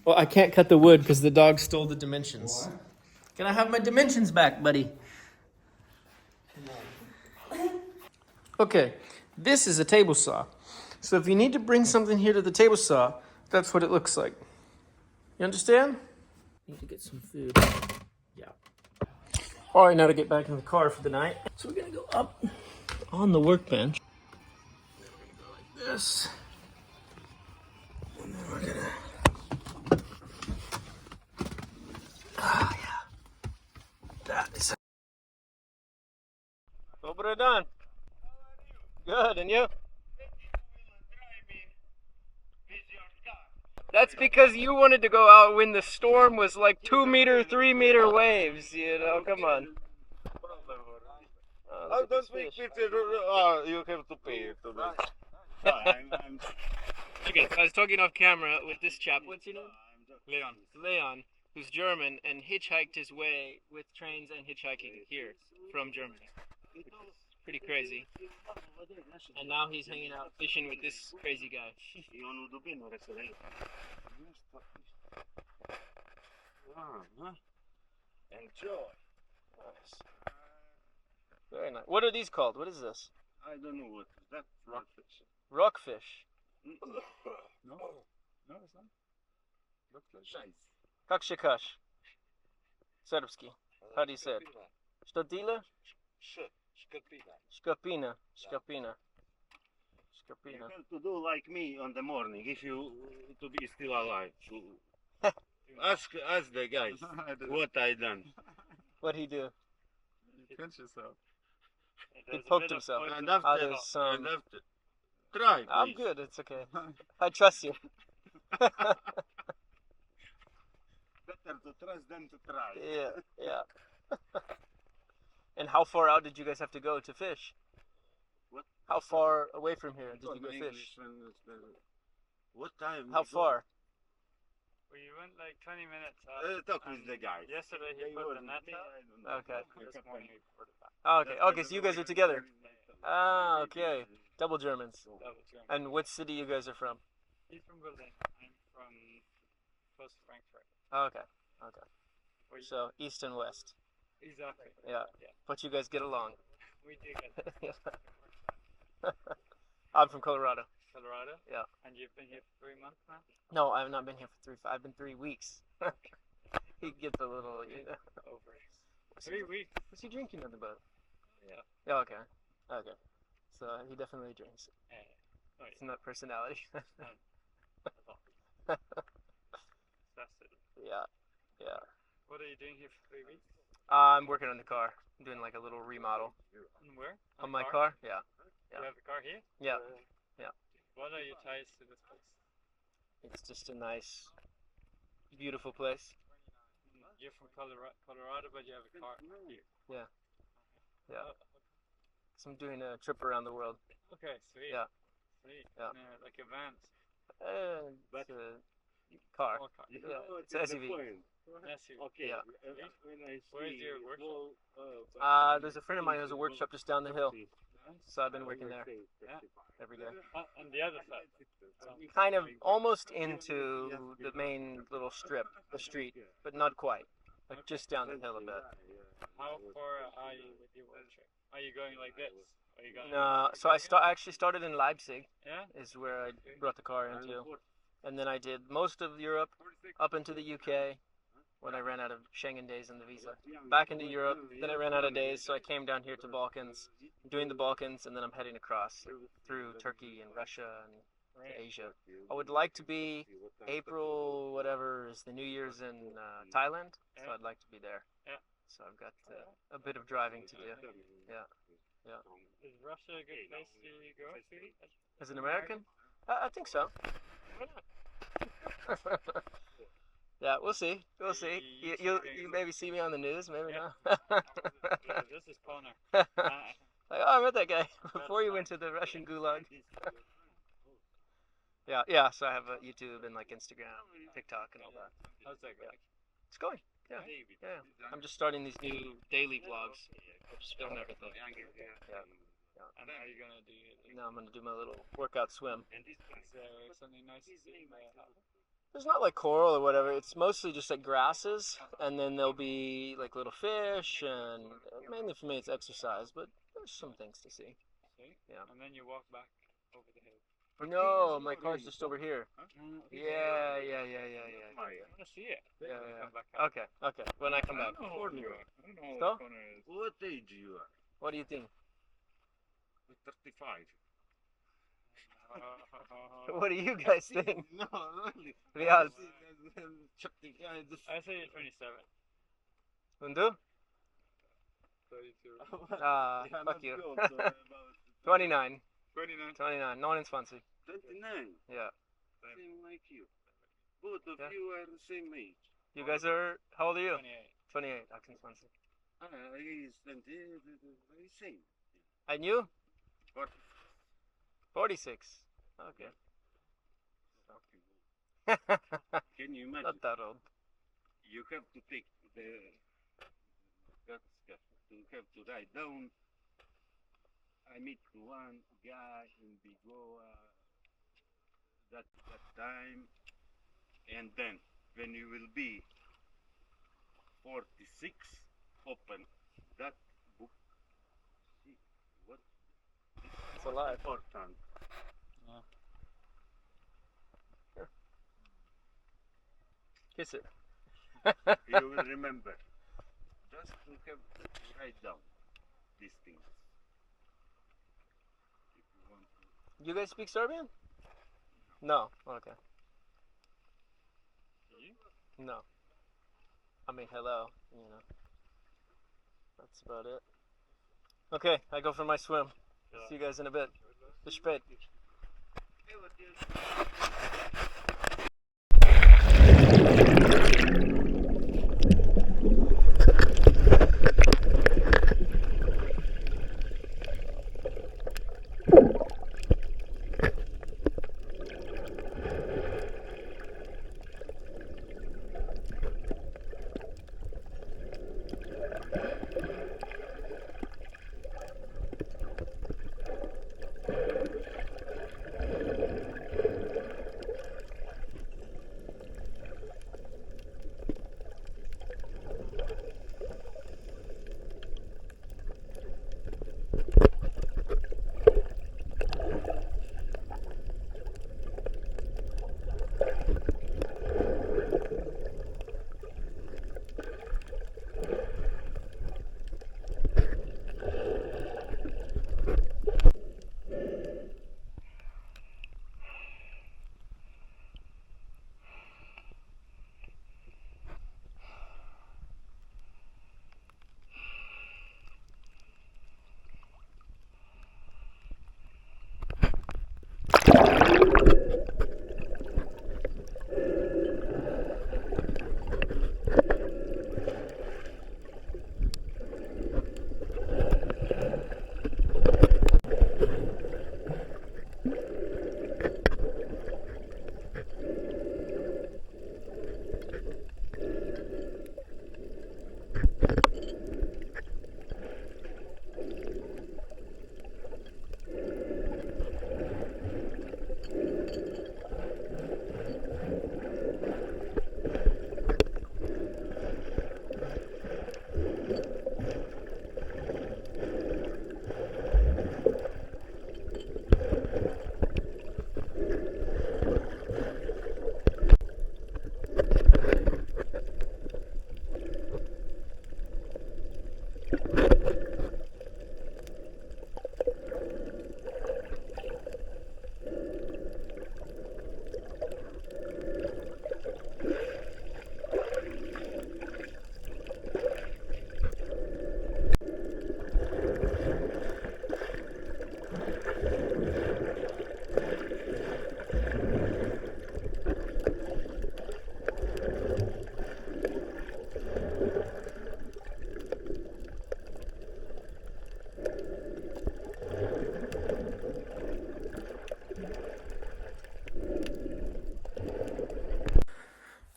Well, I can't cut the wood because the dog stole the dimensions. Can I have my dimensions back, buddy? Okay, this is a table saw. So if you need to bring something here to the table saw, that's what it looks like. You understand? Need to get some food. Yeah. All right, now to get back in the car for the night. So we're gonna go up on the workbench. We're gonna go like this. And then we're gonna. Ah, yeah. That is. Dobro dan. Good, and you? That's because you wanted to go out when the storm was like 2 meter, 3 meter waves. You know, come on. I don't think you have to pay it to me. Okay, I was talking off camera with this chap. What's your name? Leon. Leon, who's German and hitchhiked his way with trains and hitchhiking here from Germany. Which is pretty crazy. And now he's hanging out fishing with this crazy guy. Enjoy. Nice. Very nice. What are these called? What is this? I don't know what is that. Rockfish. Rockfish. No? No, it's not. Rockfish. Как shikash? Serbski. How do you say it? Stotila? Škapina. Škapina. You have to do like me on the morning if you to be still alive. ask the guys what I done. What'd he do? He pinched himself. He poked himself. And after, try. I'm Please. good. It's okay. I trust you. Better to trust than to try. Yeah. And how far out did you guys have to go to fish? What? How far away from here did you go fish? What time? How far? We went like 20 minutes. Talk with the guy. Yesterday he put the net out. Okay. This morning we put it back. Oh, okay. Okay, so you guys are together. Ah, okay. Double Germans. Double German. And what city you guys are from? He's from Berlin. I'm from close to Frankfurt. Oh, okay. Okay. So east and west. Exactly. Yeah. But you guys get along. We do get that. I'm from Colorado. Colorado? Yeah. And you've been here for 3 months now? No, I've not been here for 3. I've been 3 weeks. He gets a little, you know. Over. 3 weeks? What's he drinking on the boat? Yeah. Yeah. Okay. Okay. So he definitely drinks. Yeah. Oh, It's not personality. That's all. That's it. Yeah. Yeah. What are you doing here for 3 weeks? I'm working on the car. I'm doing like a little remodel. And where? On my car? Yeah. You have a car here? Yeah. What are your ties to this place? It's just a nice, beautiful place. You're from Colorado, but you have a car here. Yeah. So I'm doing a trip around the world. Okay, sweet. Yeah. Sweet. Yeah. Like a van. It's a car. Small car. Yeah. It's SUV. SUV. Okay. Yeah. Where's your workshop? There's a friend of mine who has a workshop just down the hill. So I've been working there every day. On the other side. Kind of almost into the main little strip, the street, but not quite. Like just down the hill a bit. How far are you with your workshop? Are you going like this? Are you going? No, so I actually started in Leipzig. Yeah. Is where I brought the car into, and then I did most of Europe up into the UK. When I ran out of Schengen days and the visa. Back into Europe, then I ran out of days, so I came down here to Balkans, doing the Balkans, and then I'm heading across through Turkey and Russia and to Asia. I would like to be April, whatever is the New Year's in Thailand, so I'd like to be there. Yeah. So I've got a bit of driving to do. Yeah. Is Russia a good place to go to? As an American? I think so. Why not? Yeah, we'll see. We'll see. You maybe see me on the news, maybe not. This is Connor. Like, oh, I met that guy before you went to the Russian gulag. Yeah. So I have a YouTube and like Instagram, TikTok, and all that. How's that going? It's going. Yeah. I'm just starting these new daily vlogs. I just film everything. Yeah. And how are you gonna do it? Now I'm gonna do my little workout swim. Is there something nice to see? There's not like coral or whatever. It's mostly just like grasses, and then there'll be like little fish, and mainly for me it's exercise, but there's some things to see. See? Yeah. And then you walk back over the hill. No, my car's just over here. Huh? Yeah. I want to see it. Yeah. Come back out. Okay. When I come back. I don't know how old you are. I don't know So? what corner is. What age you are? What do you think? 35. What do you guys think? No, really. Real. 35. I say you're 27. Undu? 32. Fuck you. 29. 29. 29. No one in Swansea. 29. Yeah. Same like you. Both of Yeah. you are the same age. You guys are, how old are you? 28. 28. I can Swansea. He's 20, very same. And you? What? 46. Okay. Can you imagine? Not that old. You have to take the to have to write down. I meet one guy in Bigoa that time, and then when you will be 46, open that book. See what It's alive. important. Kiss it. You will remember. Just to have to write down these things. If you want to. You guys speak Serbian? No. Okay. No. I mean, hello. You know. That's about it. Okay, I go for my swim. See you guys in a bit. Bis spät.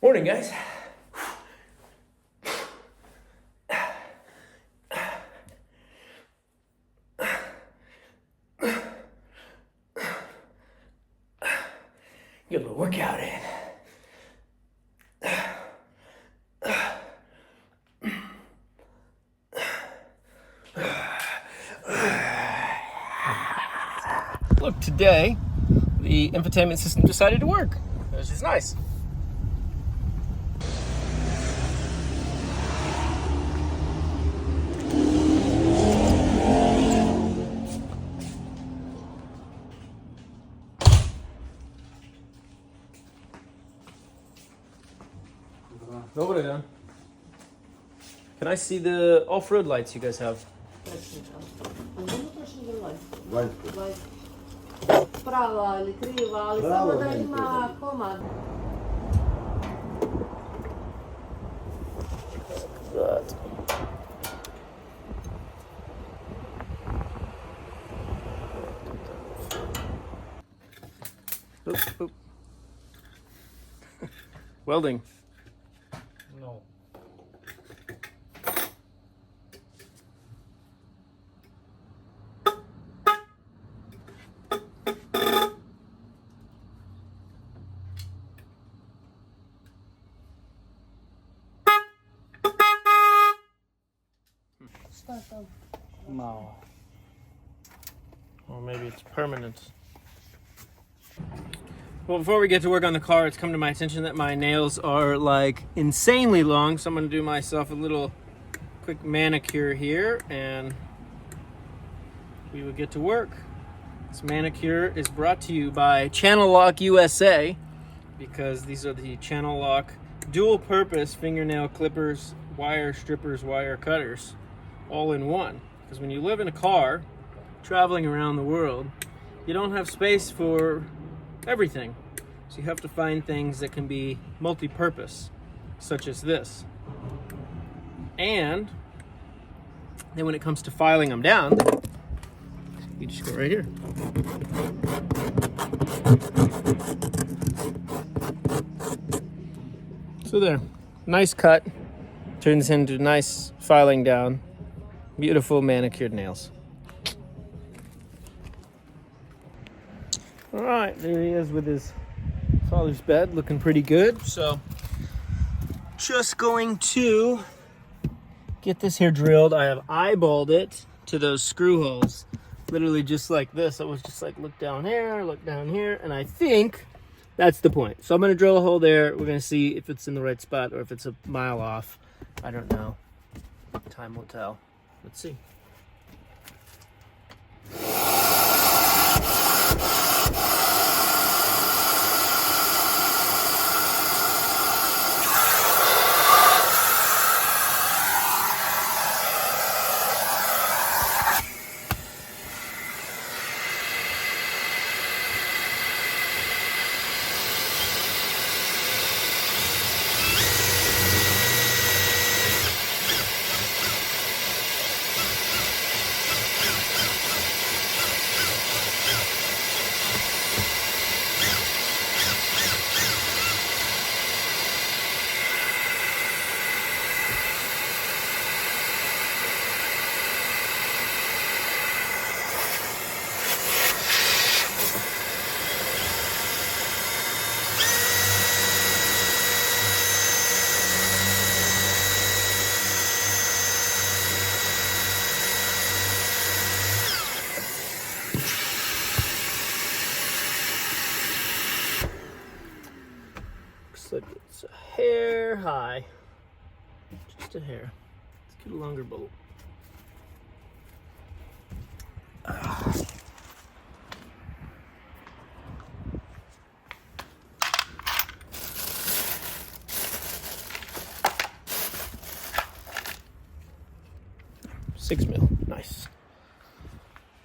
Morning, guys. Get a little workout in. today, the infotainment system decided to work, which is nice. Добрый день. Can I see the off-road lights you guys have? Prava ili kriva, ali samo da ima komad. Oop, oop. Welding. No. Šta je to? No. Or maybe it's permanent. Well, before we get to work on the car, it's come to my attention that my nails are like insanely long, so I'm gonna do myself a little quick manicure here and we will get to work. This manicure is brought to you by Channel Lock USA because these are the Channel Lock dual purpose fingernail clippers, wire strippers, wire cutters, all in one. Because when you live in a car, traveling around the world, you don't have space for everything. So you have to find things that can be multi-purpose, such as this. And then when it comes to filing them down, you just go right here. So there, nice cut, turns into nice filing down, beautiful manicured nails. All right, there he is with his father's bed, looking pretty good. So just going to get this here drilled. I have eyeballed it to those screw holes, literally just like this. I was just like, look down here, and I think that's the point. So I'm gonna drill a hole there. We're gonna see if it's in the right spot or if it's a mile off. I don't know. Time will tell. Let's see. Looks like it's a hair high. Just a hair. Let's get a longer bolt. $6 mil. Nice.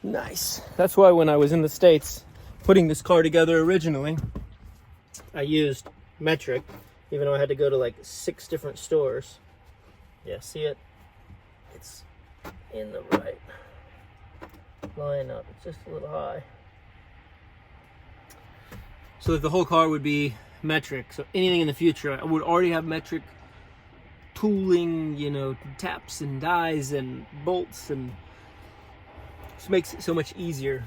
Nice. That's why when I was in the States putting this car together originally, I used metric, even though I had to go to like 6 different stores. Yeah, see it? It's in the right line up. It's just a little high. So that the whole car would be metric. So anything in the future, I would already have metric tooling, you know, taps and dies and bolts, and this makes it so much easier.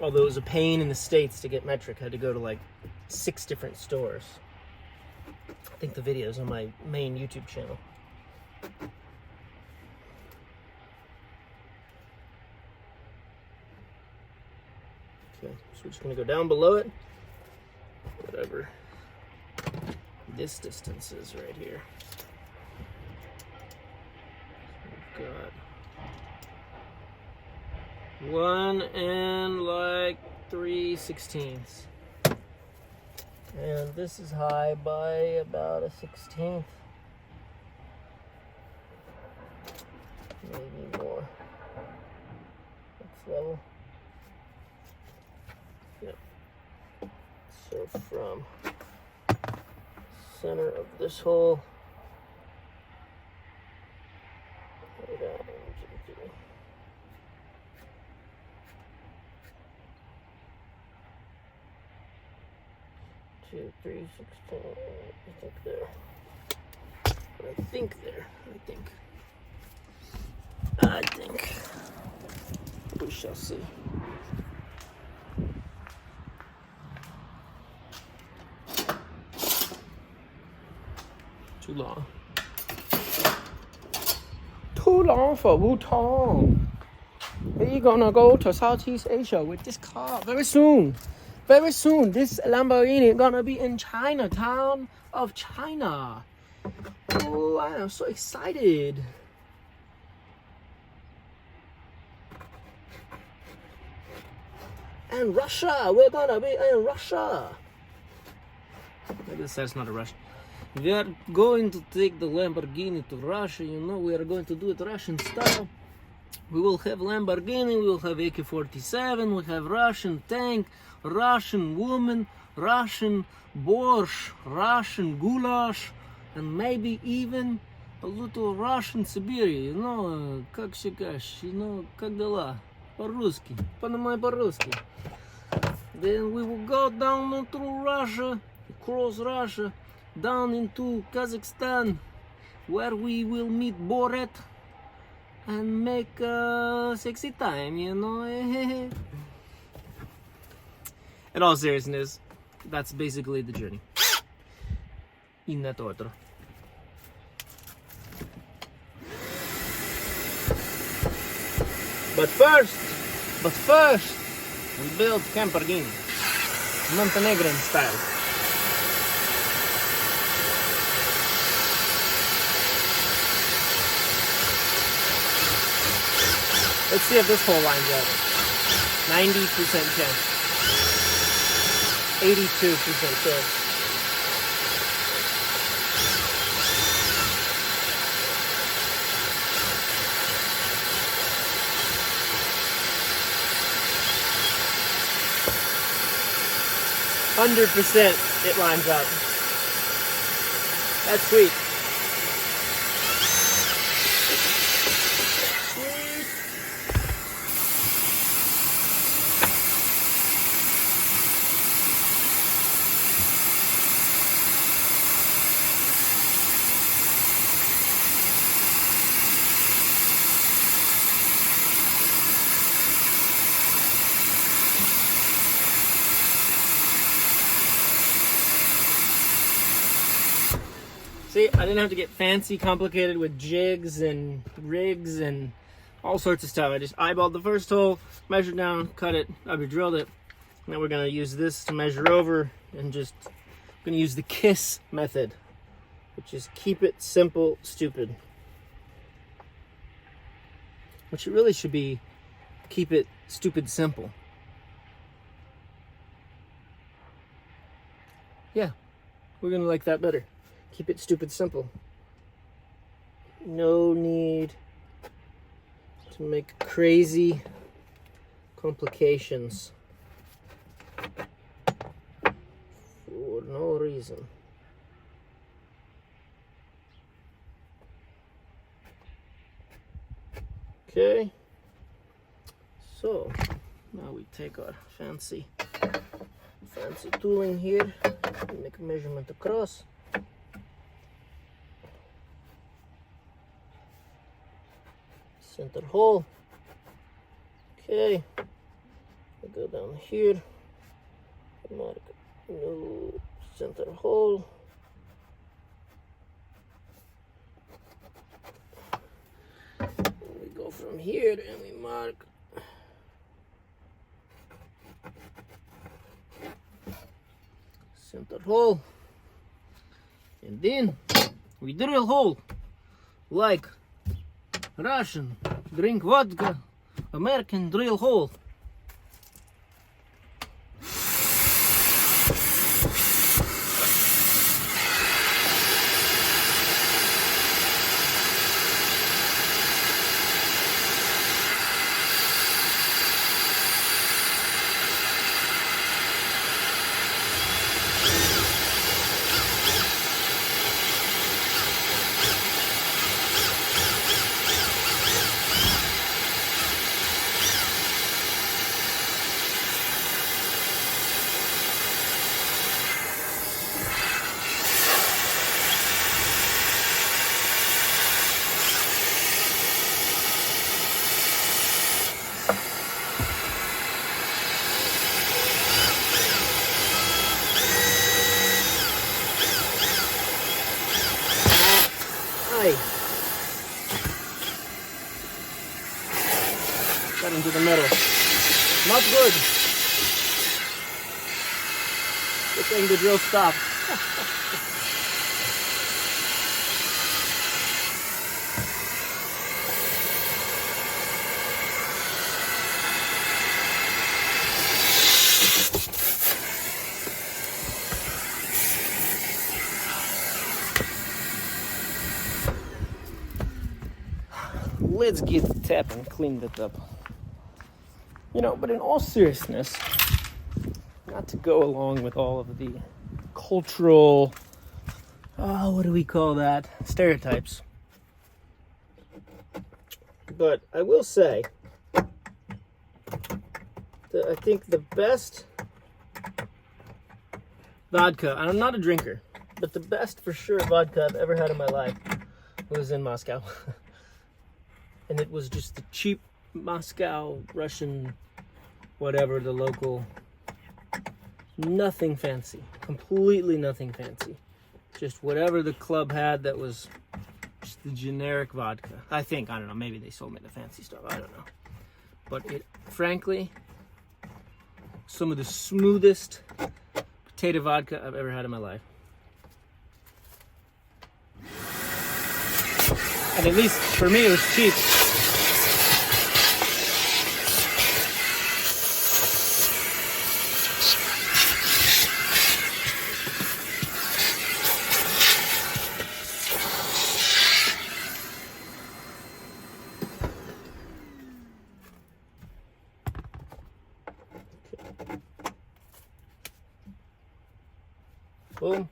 Although it was a pain in the States to get metric, I had to go to like 6 different stores. I think the video's on my main YouTube channel. Okay, so we're just gonna go down below it, whatever this distance is right here. We've got 1 and like 3/16. And this is high by about 1/16. Maybe more. That's level. Yep. So from center of this hole go down to 2, 3, 16. I think there. I think. We shall see. Too long. Too long for Wutong. We're gonna go to Southeast Asia with this car very soon. Very soon, this Lamborghini gonna be in Chinatown of China. Oh, I am so excited. And Russia, we're gonna be in Russia. I guess that's not a Russian. We are going to take the Lamborghini to Russia, you know, we are going to do it Russian style. We will have Lamborghini, we will have AK-47, we have Russian tank, Russian woman, Russian borscht, Russian goulash, and maybe even a little Russian Siberia, you know, как считаешь, you know, как дела, по-русски, понимай по-русски. Then we will go down through Russia, across Russia, down into Kazakhstan, where we will meet Borat and make a sexy time, you know. In all seriousness, that's basically the journey. In that order. But first, we build Lamborghini, Montenegrin style. Let's see if this hole lines up. 90% chance. 82% chance. %, it lines up. That's sweet. See, I didn't have to get fancy, complicated with jigs and rigs and all sorts of stuff. I just eyeballed the first hole, measured down, cut it, drilled it. Now we're gonna use this to measure over and just gonna use the KISS method, which is keep it simple, stupid. Which it really should be keep it stupid, simple. Yeah, we're gonna like that better. Keep it stupid simple. No need to make crazy complications for no reason. Okay, so now we take our fancy tooling here and make a measurement across. Center hole. Okay, I go down here, mark new center hole. We go from here and we mark hole, and then we drill hole like Russian drink vodka, American drill hole. Got into the middle. Not good. Good thing the drill stopped. Let's get the tap and clean that up. You know, but in all seriousness, not to go along with all of the cultural, what do we call that? Stereotypes. But I will say that I think the best vodka, and I'm not a drinker, but the best for sure vodka I've ever had in my life was in Moscow. And it was just the cheap Moscow, Russian, whatever, the local, nothing fancy, completely nothing fancy. Just whatever the club had that was just the generic vodka. I don't know, maybe they sold me the fancy stuff, I don't know. But it, frankly, some of the smoothest potato vodka I've ever had in my life. And at least for me, it was cheap. Boom.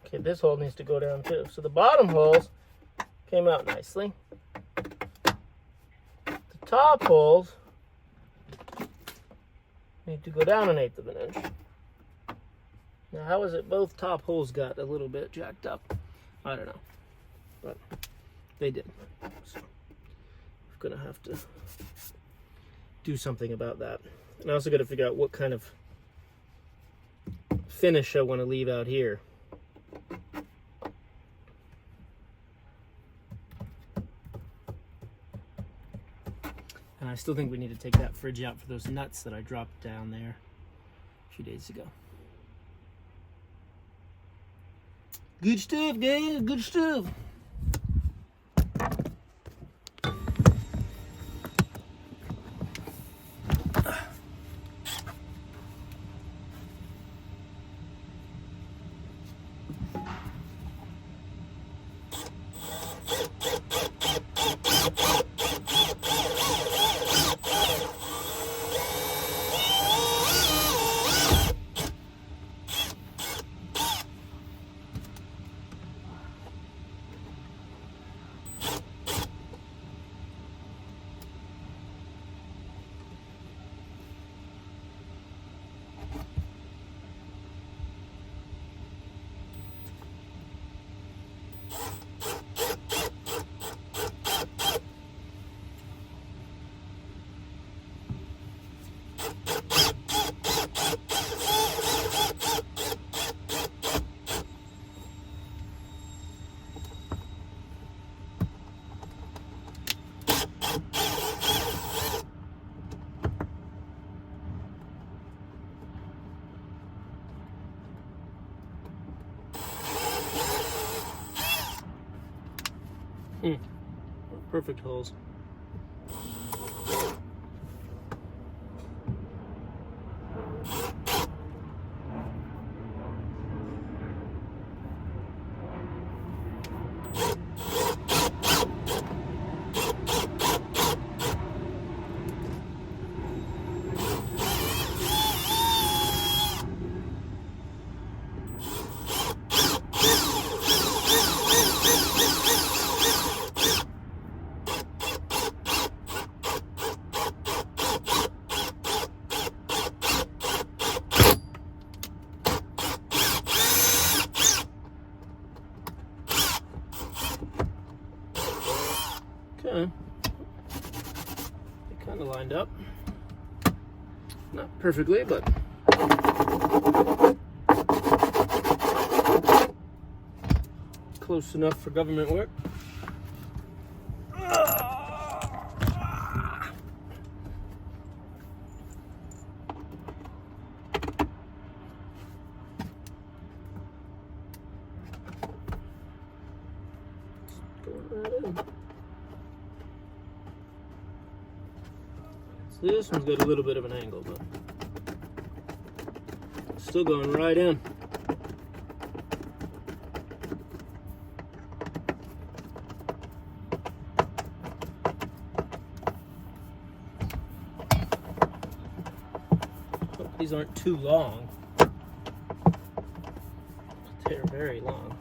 Okay, this hole needs to go down too. So the bottom holes came out nicely. The top holes need to go down 1/8 of an inch. Now, how is it both top holes got a little bit jacked up? I don't know, but they did. So I'm gonna have to do something about that. And I also got to figure out what kind of finish I want to leave out here. And I still think we need to take that fridge out for those nuts that I dropped down there a few days ago. Good stuff, guys. Good stuff. perfect holes. Okay, they kind of lined up. Not perfectly, but close enough for government work. Going right in. So this one's got a little bit of an angle, but still going right in. Hope these aren't too long. They're very long.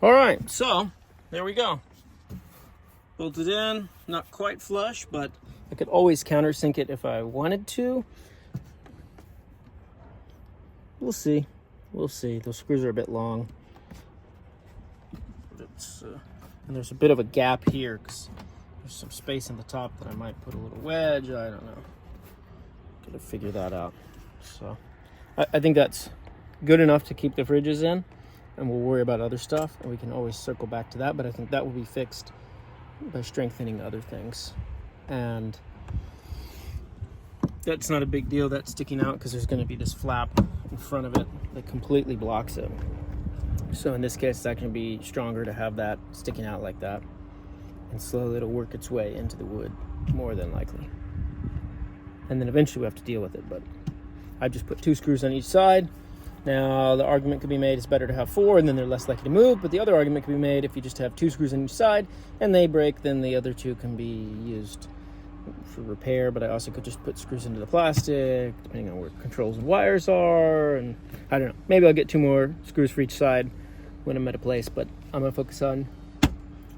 All right, so there we go. Bolted in, not quite flush, but I could always countersink it if I wanted to. We'll see. We'll see. Those screws are a bit long. And there's a bit of a gap here because there's some space in the top that I might put a little wedge. I don't know. Gotta figure that out. So I think that's good enough to keep the fridges in, and we'll worry about other stuff, and we can always circle back to that, but I think that will be fixed by strengthening other things. And that's not a big deal, that's sticking out, because there's going to be this flap in front of it that completely blocks it. So in this case, it's actually going to be stronger to have that sticking out like that, and slowly it'll work its way into the wood, more than likely. And then eventually we have to deal with it, but I just put 2 screws on each side. Now, the argument could be made it's better to have 4 and then they're less likely to move, but the other argument could be made if you just have 2 screws on each side and they break, then the other 2 can be used for repair, but I also could just put screws into the plastic, depending on where controls and wires are, and I don't know. Maybe I'll get 2 more screws for each side when I'm at a place, but I'm going to focus on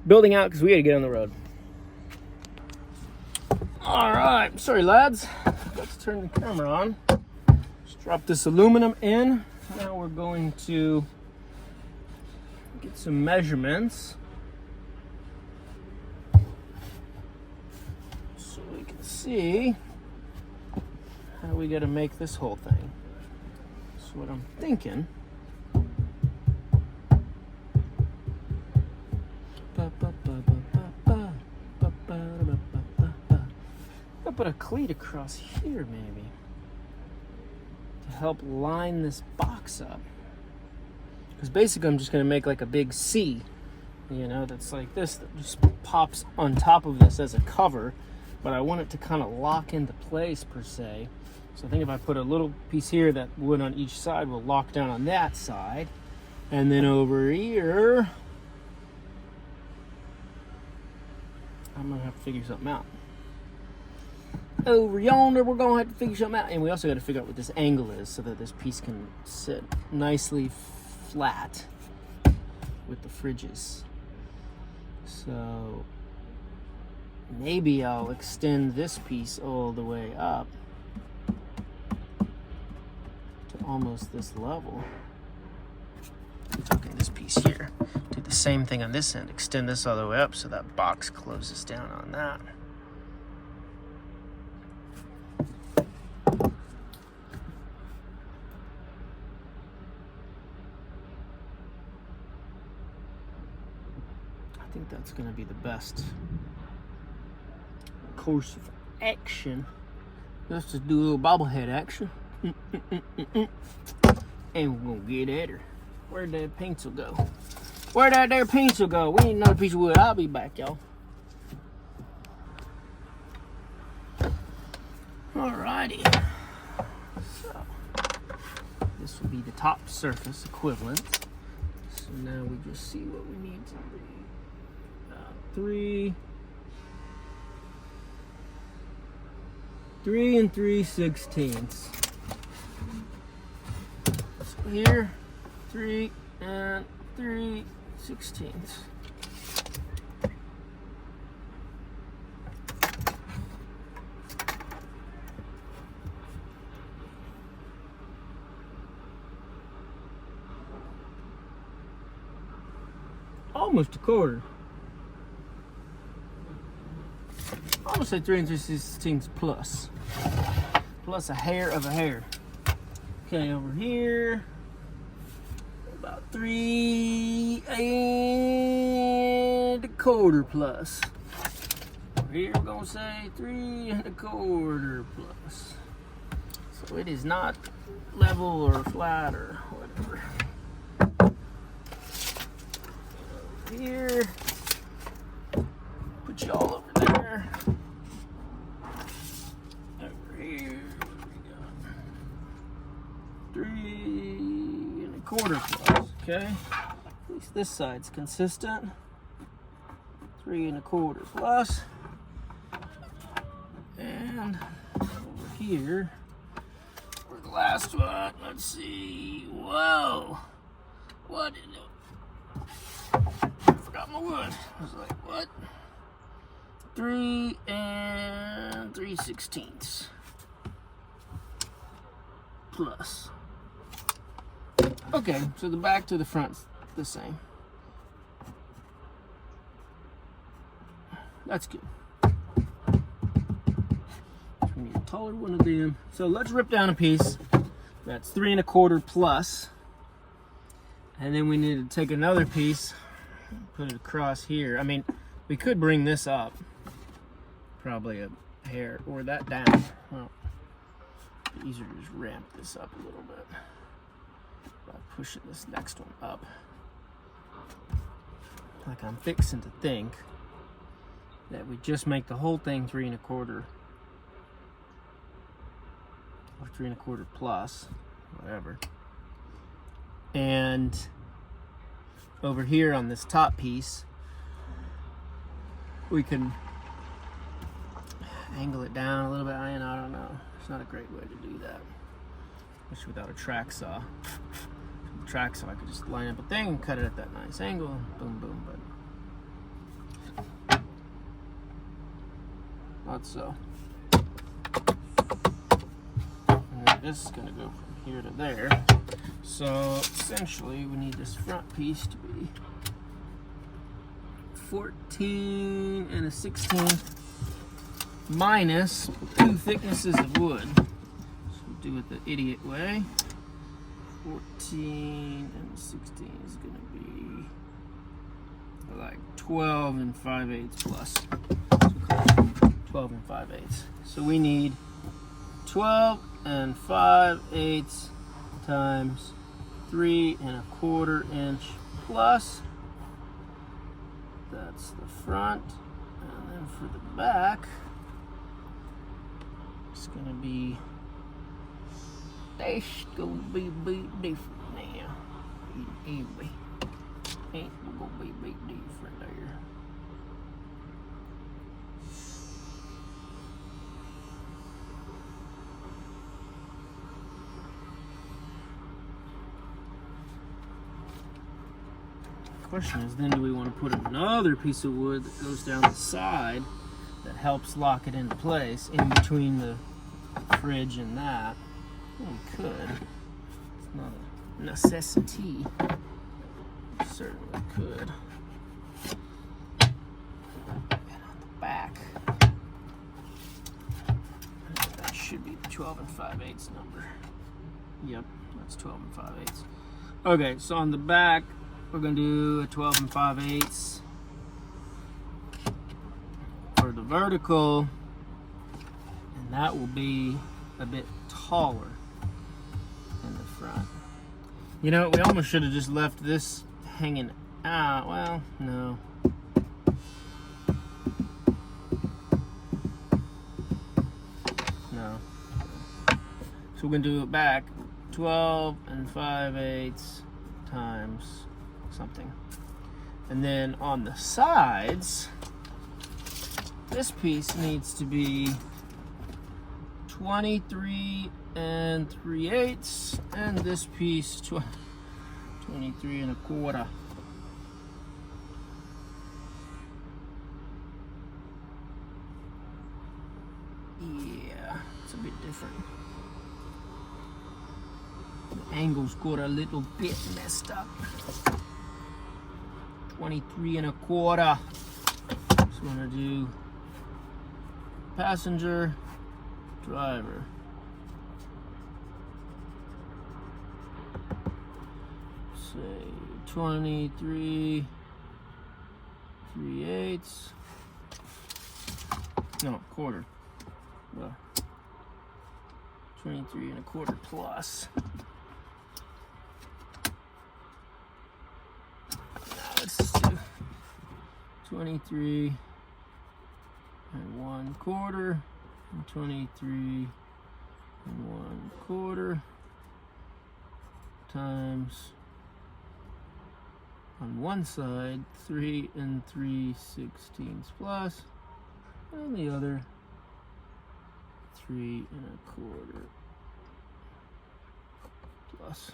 building out because we got to get on the road. All right, sorry lads. Let's turn the camera on. Just drop this aluminum in. Now we're going to get some measurements so we can see how we got to make this whole thing. So what I'm thinking, I'll put a cleat across here maybe to help line this box up, because basically I'm just going to make like a big C, you know, that's like this, that just pops on top of this as a cover, but I want it to kind of lock into place per se. So I think if I put a little piece here, that wood on each side will lock down on that side, and then over here I'm going to have to figure something out. Over yonder, we're going to have to figure something out. And we also got to figure out what this angle is so that this piece can sit nicely flat with the fridges. So maybe I'll extend this piece all the way up to almost this level. I'm talking this piece here. Do the same thing on this end. Extend this all the way up so that box closes down on that. I think that's going to be the best course of action. Let's just do a little bobblehead action. And we're going to get at her. Where'd that pencil go? Where'd that there pencil go? We need another piece of wood. I'll be back, y'all. Alrighty. So, this will be the top surface equivalent. So now we just see what we need to do. 3 and 3/16. So here, 3 and 3/16. Almost a quarter. I'm gonna say 3 and 3/16 plus. Plus a hair of a hair. Okay, over here, about 3 and a quarter plus. Over here, we're gonna say 3 and a quarter plus. So it is not level or flat or whatever. Over here, put you all over there. Over here, we got 3 and a quarter plus, okay? At least this side's consistent. 3 and a quarter plus. And over here, for the last one, let's see. Whoa! What is it? I forgot my wood. I was like, what? 3 and 3/16 plus. Okay, so the back to the front's the same. That's good. We need a taller one of them. So let's rip down a piece that's 3 and a quarter plus. And then we need to take another piece, put it across here. I mean, we could bring this up. Probably a hair, or that down. Well, it'd be easier to just ramp this up a little bit by pushing this next one up. Like I'm fixing to think that we just make the whole thing 3 and a quarter, or 3 and a quarter plus, whatever. And over here on this top piece, we can angle it down a little bit. I don't know. It's not a great way to do that, especially without a track saw. With a track saw, I could just line up a thing and cut it at that nice angle. Boom, boom, but not so. And then this is going to go from here to there. So essentially, we need this front piece to be 14 and a 16th minus 2 thicknesses of wood. So we'll do it the idiot way. 14 and 16 is going to be like 12 and 5/8 plus. So 12 and 5/8. So we need 12 and 5/8 times 3 and a quarter inch plus. That's the front. And then for the back, it's gonna be, that's gonna be a bit different now. Anyway, ain't gonna be a bit different there. Question is, then do we want to put another piece of wood that goes down the side that helps lock it into place in between the fridge and that. Well, we could. It's not a necessity. Certainly could. And on the back, that should be the 12 5/8 number. Yep, that's 12 5/8. Okay, so on the back, we're going to do a 12 5/8 for the vertical, and that will be a bit taller in the front. You know, we almost should have just left this hanging out. Well, no. No. So we're going to do it back 12 5/8 times something. And then on the sides, this piece needs to be 23 3/8, and this piece 23 1/4. Yeah, it's a bit different. The angle's got a little bit messed up. 23 1/4. So I'm gonna do passenger, driver. Say 23 3/8. No, quarter. Well, 23 1/4 plus. Now let's just do 23 1/4 and 23 1/4 times, on one side 3 3/16 plus, and the other 3 1/4 plus.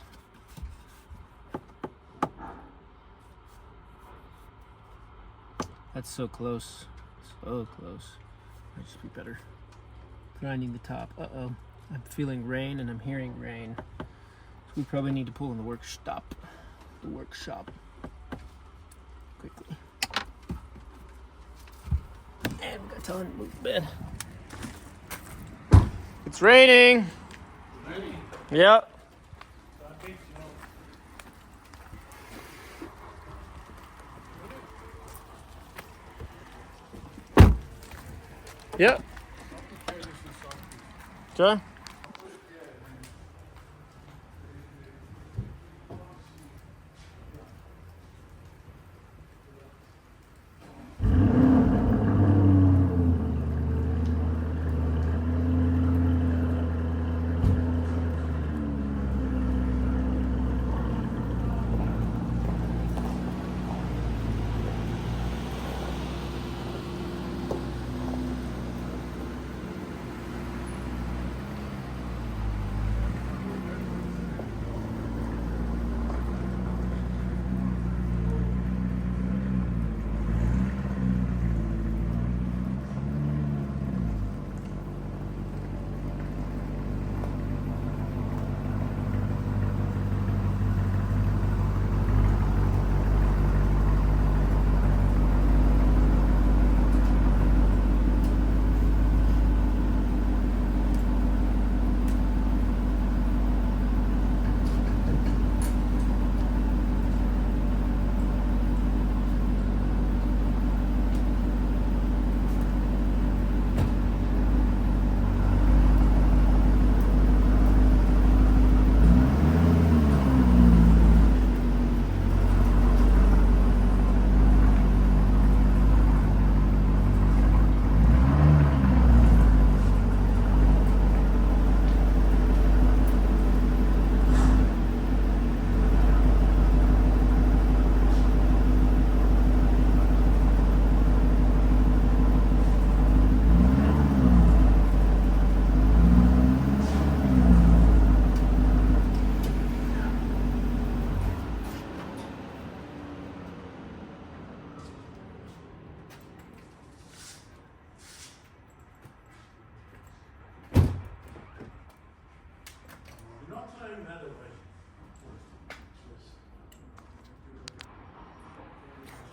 That's so close. So close. Might just be better grinding the top. Uh-oh. I'm feeling rain and I'm hearing rain. So we probably need to pull in the workshop. Quickly. And we got time to move the bed. It's raining. Yep. Yep. Okay.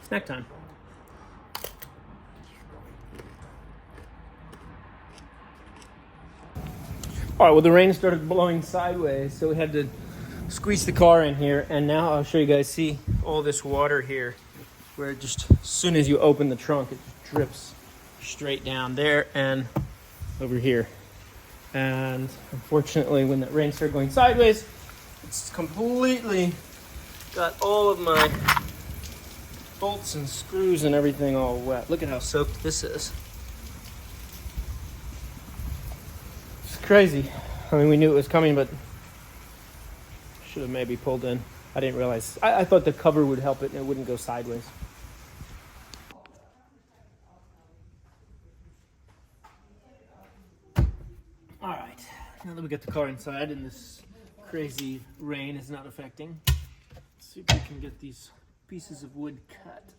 Snack time. All right, well, the rain started blowing sideways, so we had to squeeze the car in here, and now I'll show you guys. See all this water here, where just as soon as you open the trunk, it just drips straight down there and over here. And unfortunately, when that rain started going sideways, it's completely got all of my bolts and screws and everything all wet. Look at how soaked this is. It's crazy. I mean, we knew it was coming, but should have maybe pulled in. I didn't realize. I thought the cover would help it and it wouldn't go sideways. All right, now that we got the car inside and this crazy rain is not affecting, let's see if we can get these pieces of wood cut to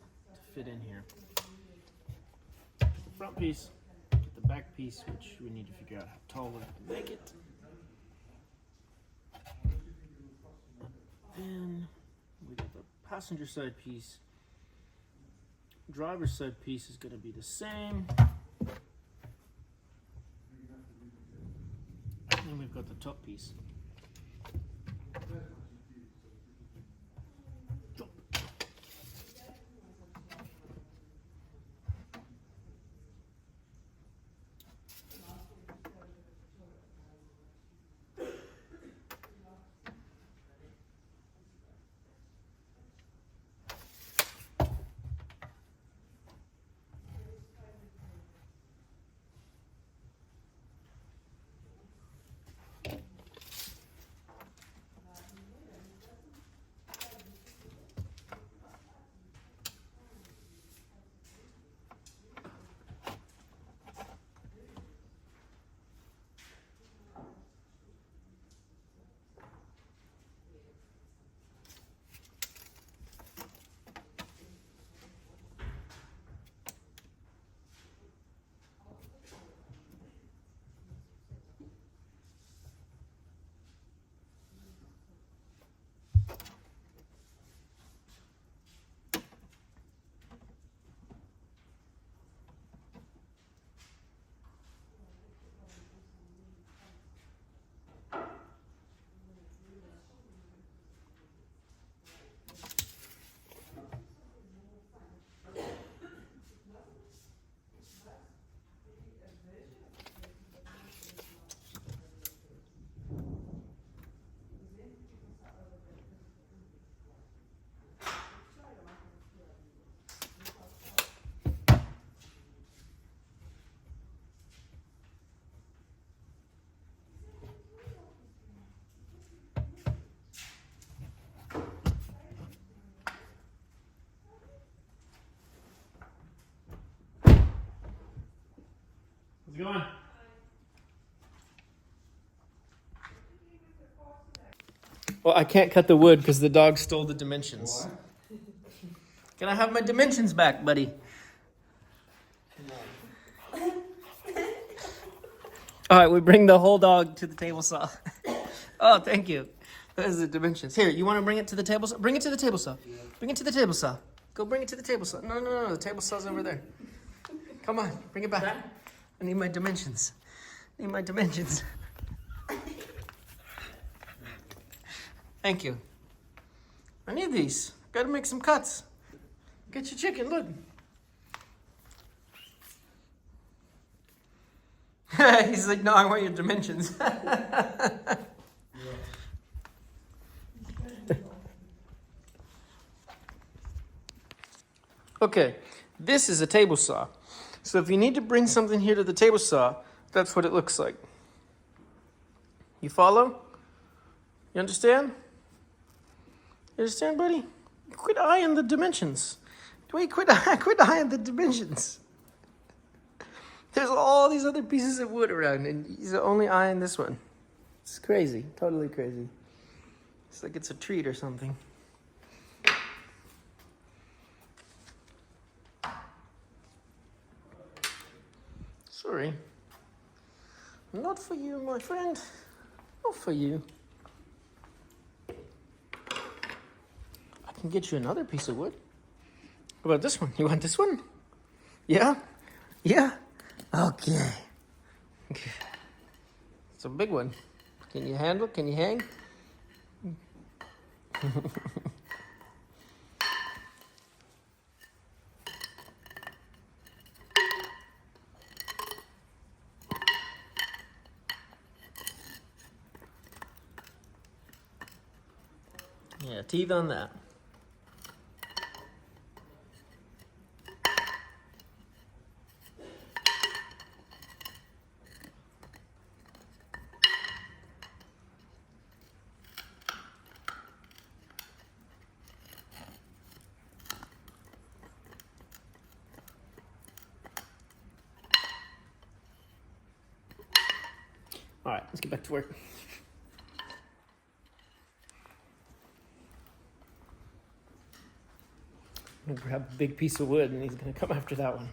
fit in here. The front piece, get the back piece, which we need to figure out how tall we have to make it. Then we got the passenger side piece. Driver's side piece is going to be the same. And then we've got the top piece. How's it going? Well, I can't cut the wood because the dog stole the dimensions. What? Can I have my dimensions back, buddy? All right, we bring the whole dog to the table saw. Oh, thank you. Those are the dimensions. Here, you want to bring it to the table saw? Bring it to the table saw. Bring it to the table saw. Go bring it to the table saw. No. The table saw's over there. Come on, bring it back. I need my dimensions. Thank you. I need these. Gotta make some cuts. Get your chicken, look. He's like, no, I want your dimensions. Okay, this is a table saw. So if you need to bring something here to the table saw, that's what it looks like. You follow? You understand? You understand, buddy? Quit eyeing the dimensions. Wait, quit eyeing the dimensions. There's all these other pieces of wood around, and he's only eyeing this one. It's crazy, totally crazy. It's like it's a treat or something. Sorry. Not for you, my friend. Not for you. can get you another piece of wood. How about this one? You want this one? Yeah? Yeah? Okay. Okay. It's a big one. Can you handle? Can you hang? Yeah, teeth on that. All right, let's get back to work. I'm gonna grab a big piece of wood and he's gonna come after that one.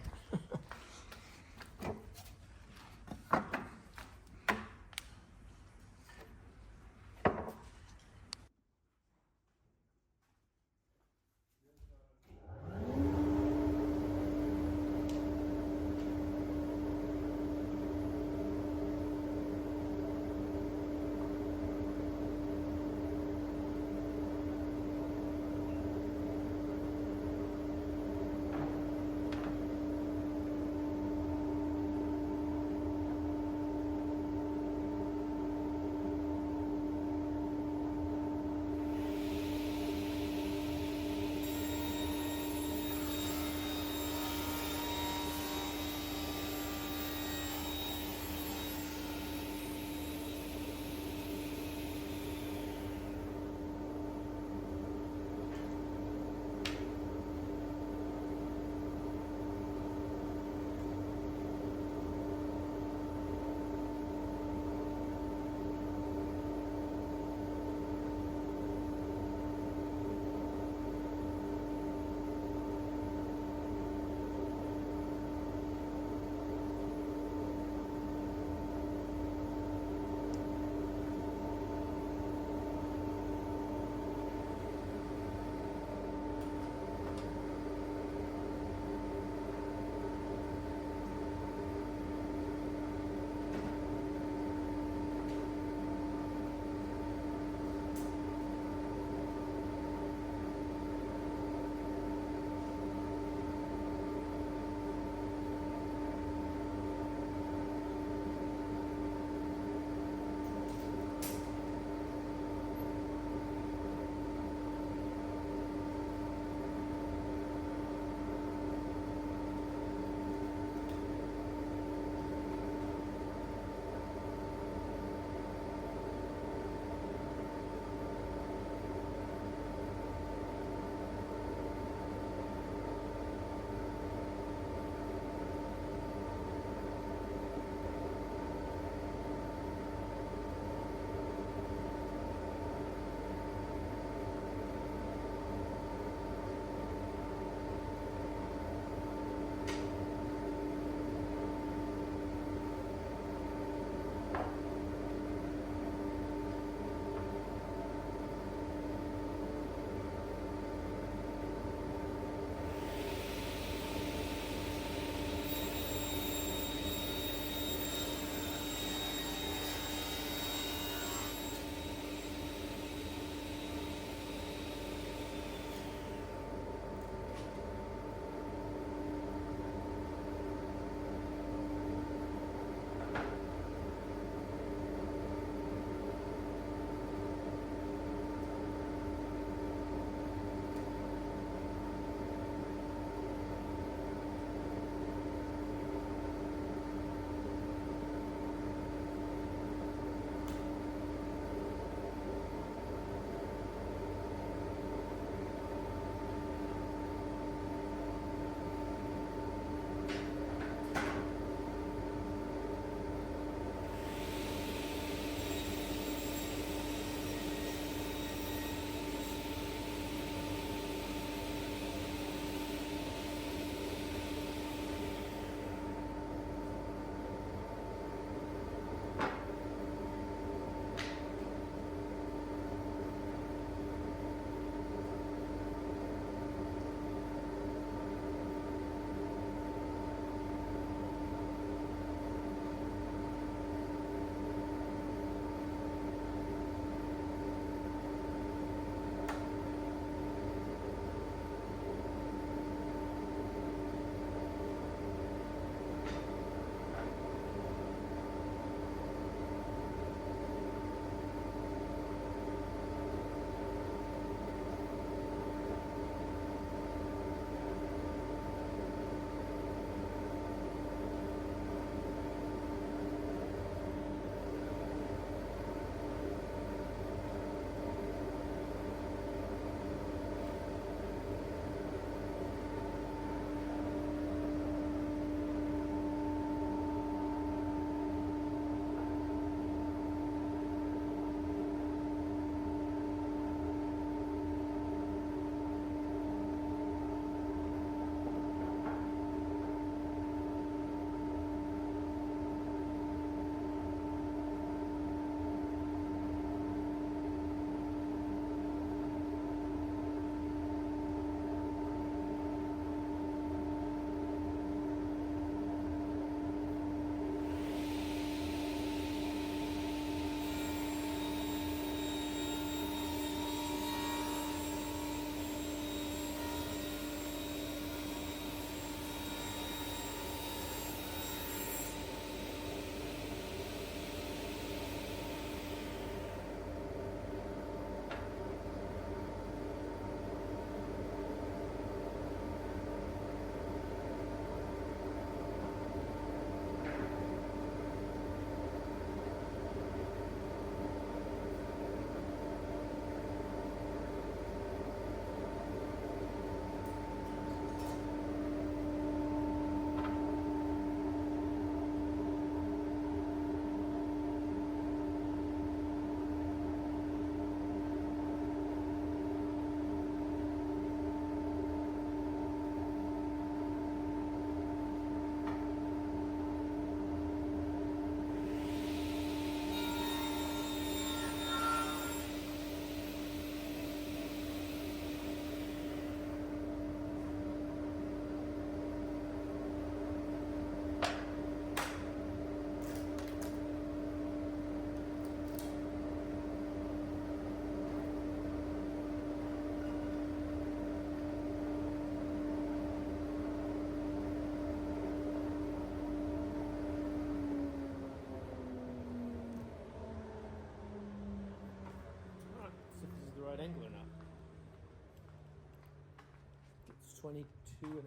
22.5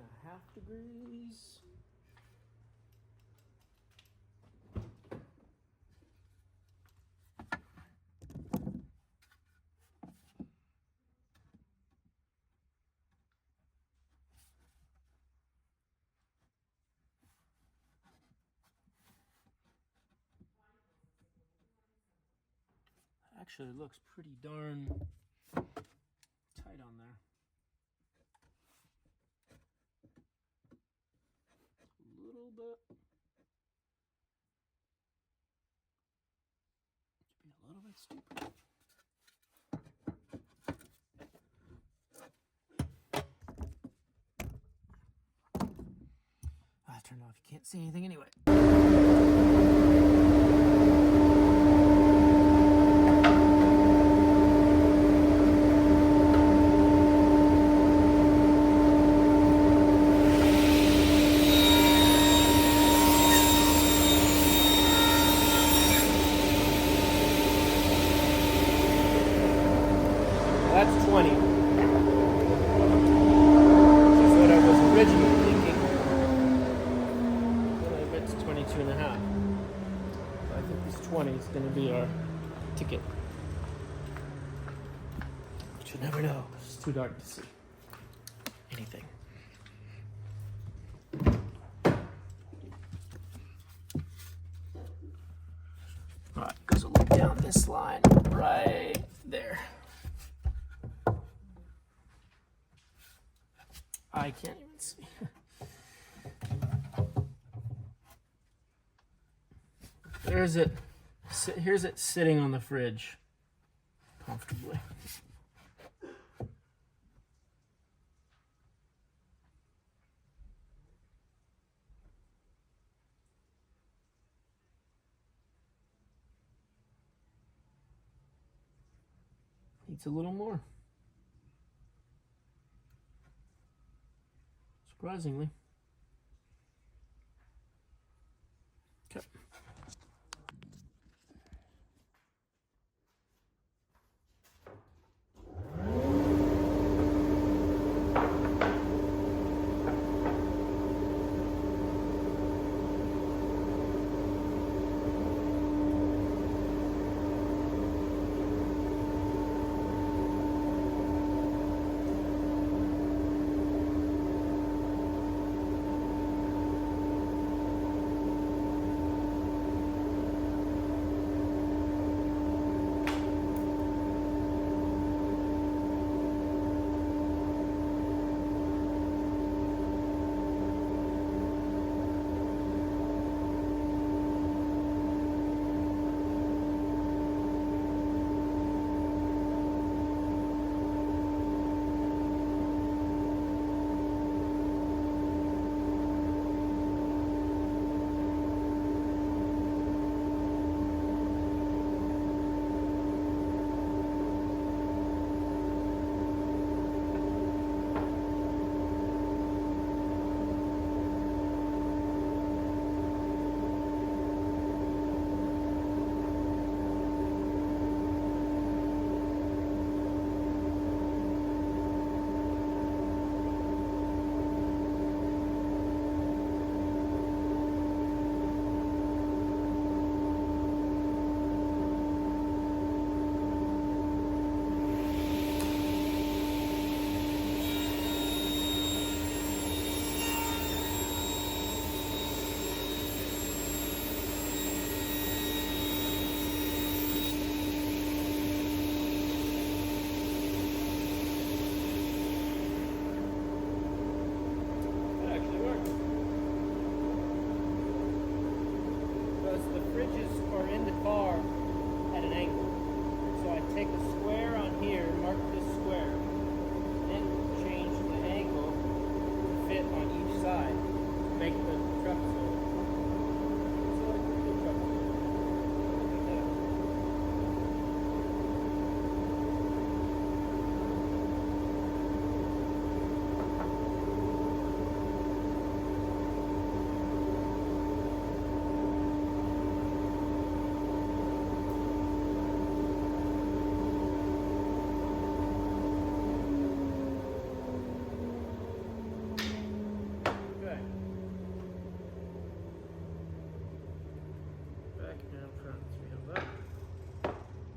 degrees. Actually looks pretty darn tight on there. A little bit. Should be a little bit stupid. I turned off. You can't see anything anyway. That's 20. Which is what I was originally thinking. Then I bet to 22.5. I think this 20 is going to be our ticket. But you never know. It's too dark to see anything. Alright, goes a little down this line right there. I can't even see. There's it. Here's it sitting on the fridge comfortably. Needs a little more. Surprisingly. Okay.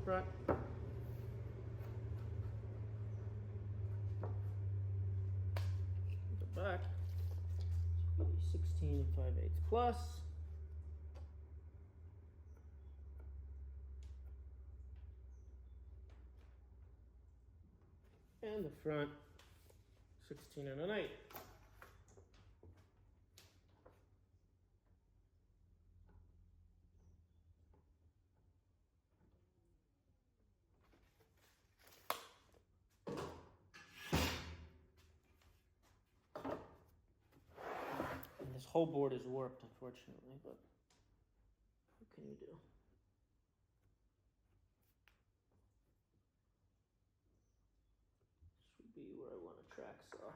front. The back, 16 5/8 plus. And the front, 16 1/8. And this whole board is warped, unfortunately, but what can you do? This would be where I want a track saw.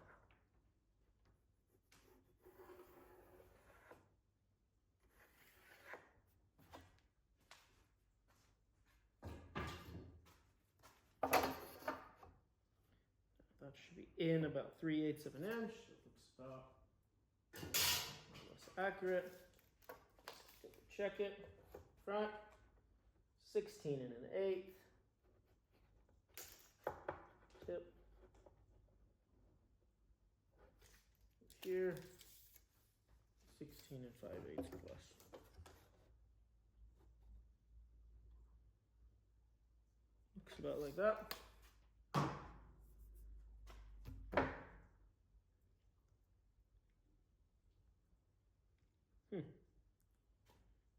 That should be in about 3/8 of an inch. It looks about more or less accurate. Check it. Front, 16 1/8. Tip. Here, 16 5/8 plus. Looks about like that.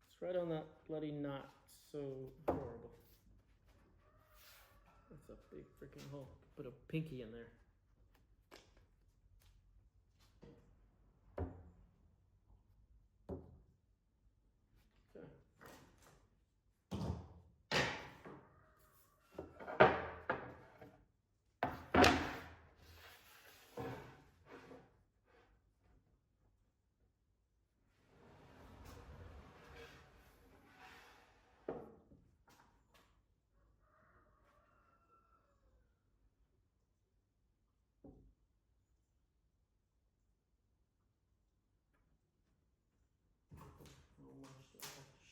It's right on that bloody knot. So horrible. That's a big freaking hole. Put a pinky in there. Okay.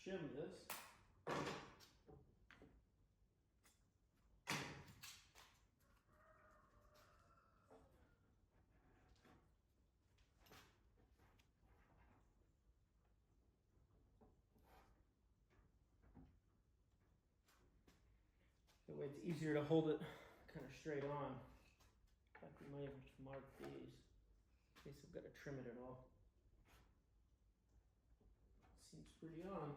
Shim this. That way it's easier to hold it kind of straight on. In fact, we might have to mark these in case I've got to trim it at all. Seems pretty on.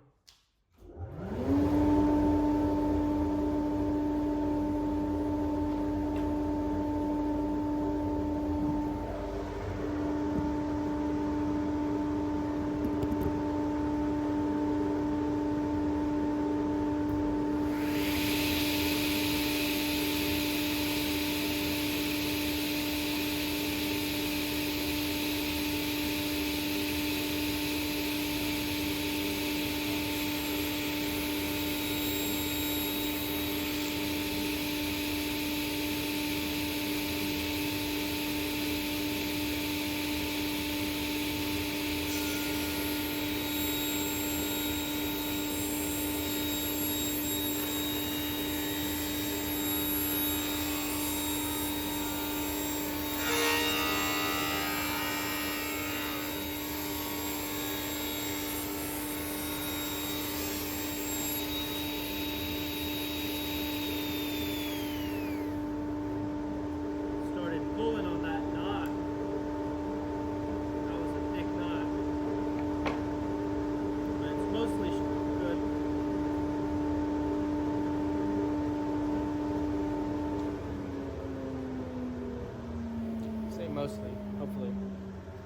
Mostly, hopefully.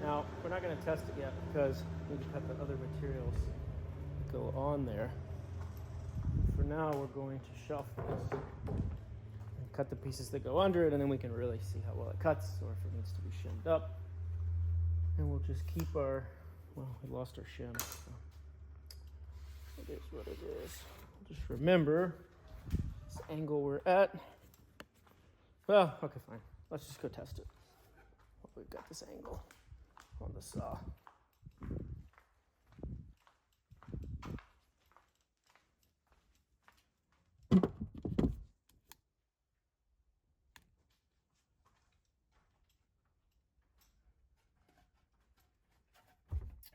Now, we're not going to test it yet because we need to cut the other materials that go on there. For now, we're going to shelf this and cut the pieces that go under it, and then we can really see how well it cuts or if it needs to be shimmed up. And we'll just keep our, well, we lost our shim, so it is what it is. Just remember this angle we're at. Well, okay, fine. Let's just go test it. We've got this angle on the saw.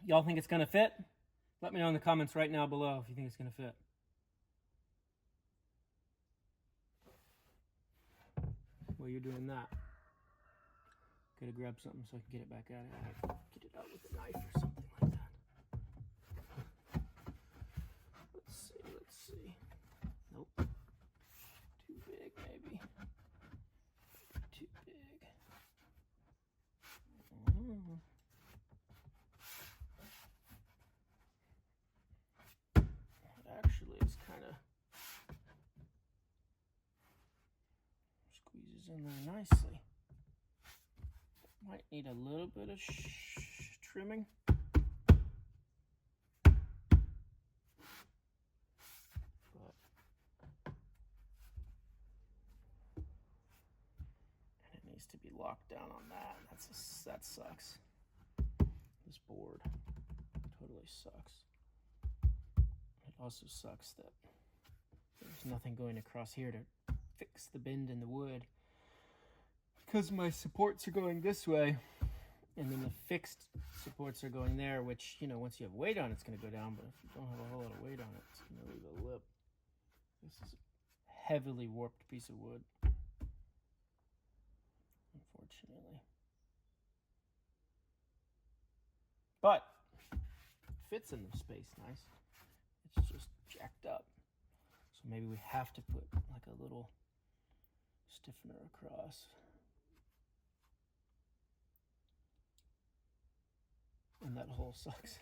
Y'all think it's gonna fit? Let me know in the comments right now below if you think it's gonna fit. While you're doing that, gotta grab something so I can get it back out of here. Get it out with a knife or something like that. Let's see. Nope. Too big, maybe. Too big. Actually, it's kind of squeezes in there nicely. Might need a little bit of trimming. But it needs to be locked down on that. That sucks. This board totally sucks. It also sucks that there's nothing going across here to fix the bend in the wood, because my supports are going this way and then the fixed supports are going there, which, you know, once you have weight on it, it's going to go down, but if you don't have a whole lot of weight on it, it's going to leave a lip. This is a heavily warped piece of wood, unfortunately. But it fits in the space nice. It's just jacked up. So maybe we have to put like a little stiffener across. And that hole sucks.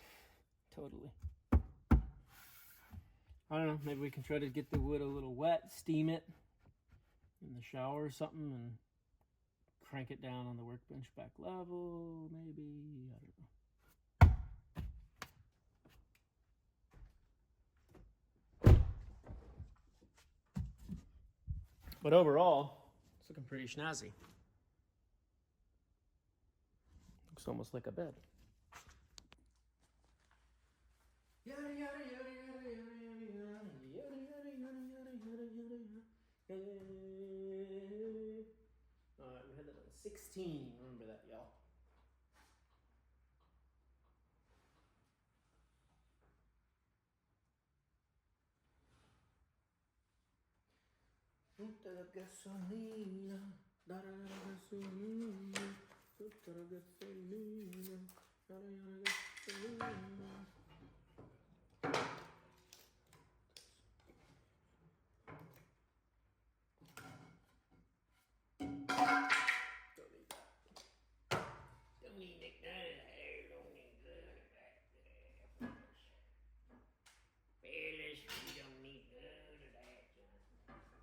Totally. I don't know, maybe we can try to get the wood a little wet, steam it in the shower or something, and crank it down on the workbench back level, maybe, I don't know. But overall, it's looking pretty snazzy. Looks almost like a bed. Yada yada yada yada yada yada yada yada yada yada yada yada. Alright, we had that on 16. Remember that, y'all. Tutta la gasolina, da da da gasolina, tutta la gasolina, da da da gasolina. Don't need that. Don't need that. Fearless, we don't need none of that, John. We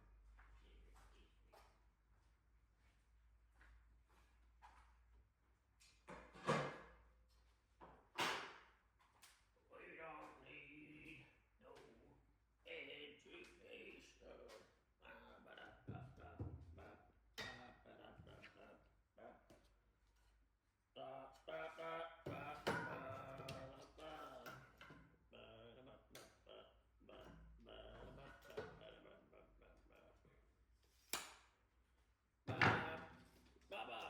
don't need no education. Baba,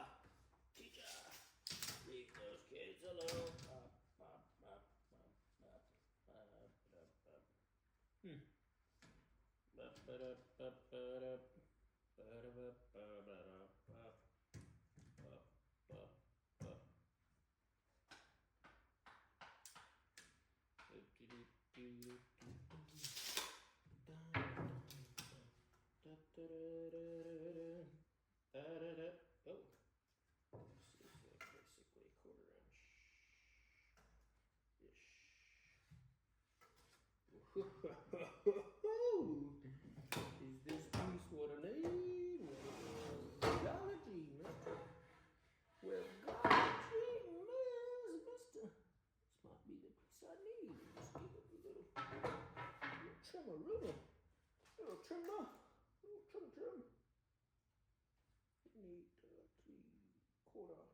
teacher, leave those kids alone. Oh, this is like basically a quarter-inch ish. Is this piece what I need? Golly, mister. Well, golly, mister. This might be the piece I need. Just give it a little trimmer. Little trimmer. Trim. Need 3/4 plus.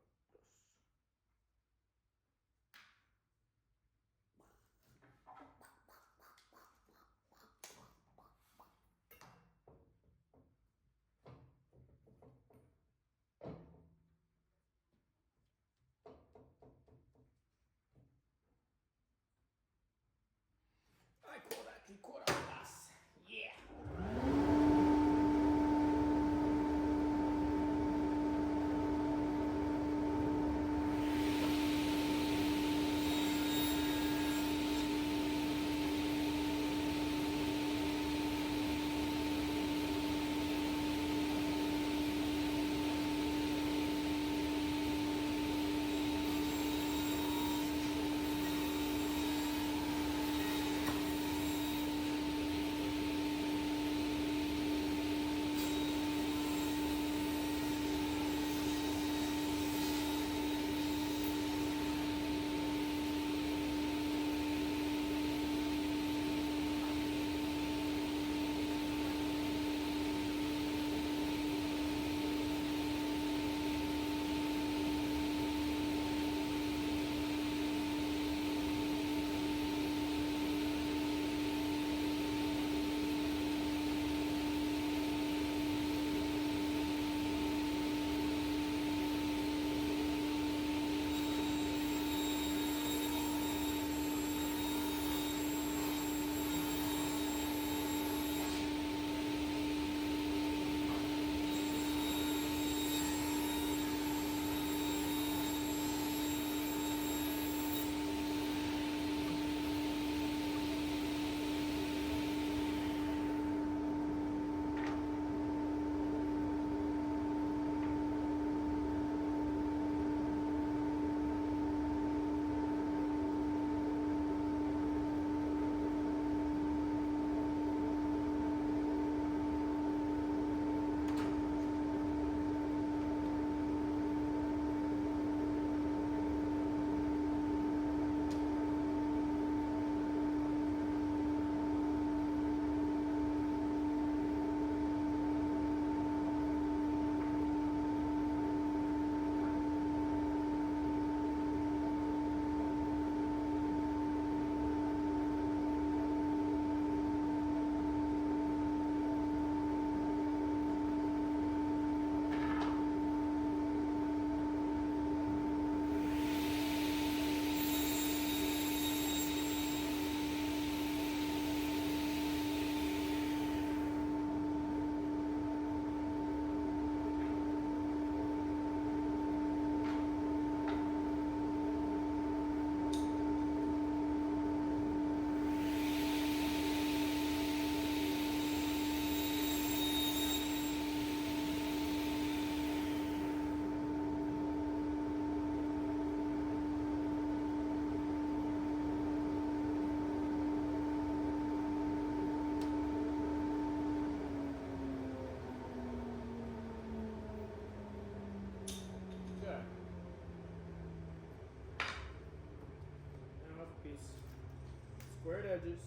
charges.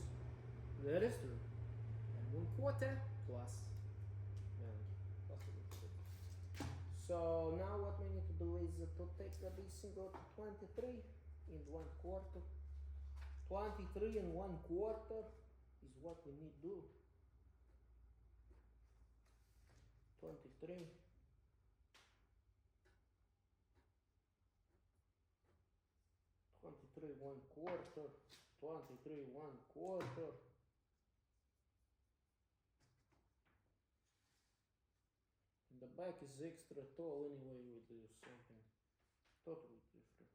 That is true. And 1/4 plus melody. So now what we need to do is to take this and go to 23 and 1/4. 23 and 1/4 is what we need to do. 23. 23 1/4. 23 1/4. The back is extra tall anyway, we do something totally different.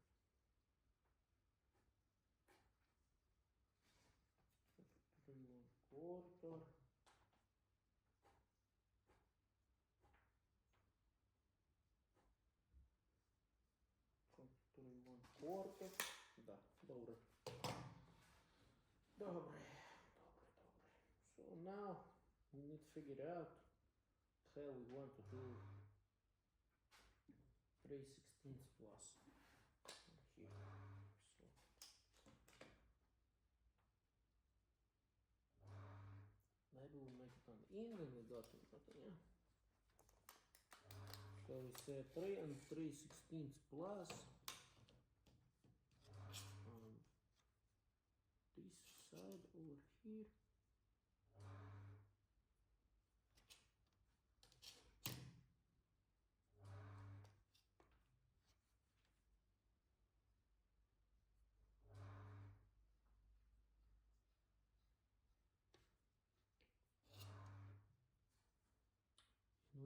23 1/4. Three 1/4. Да, добре. Добре. So now we need to figure out how we want to do 3/16 plus here. So maybe we'll make it on the end and we got it, but yeah. So we say 3 and 3/16 plus this side over here.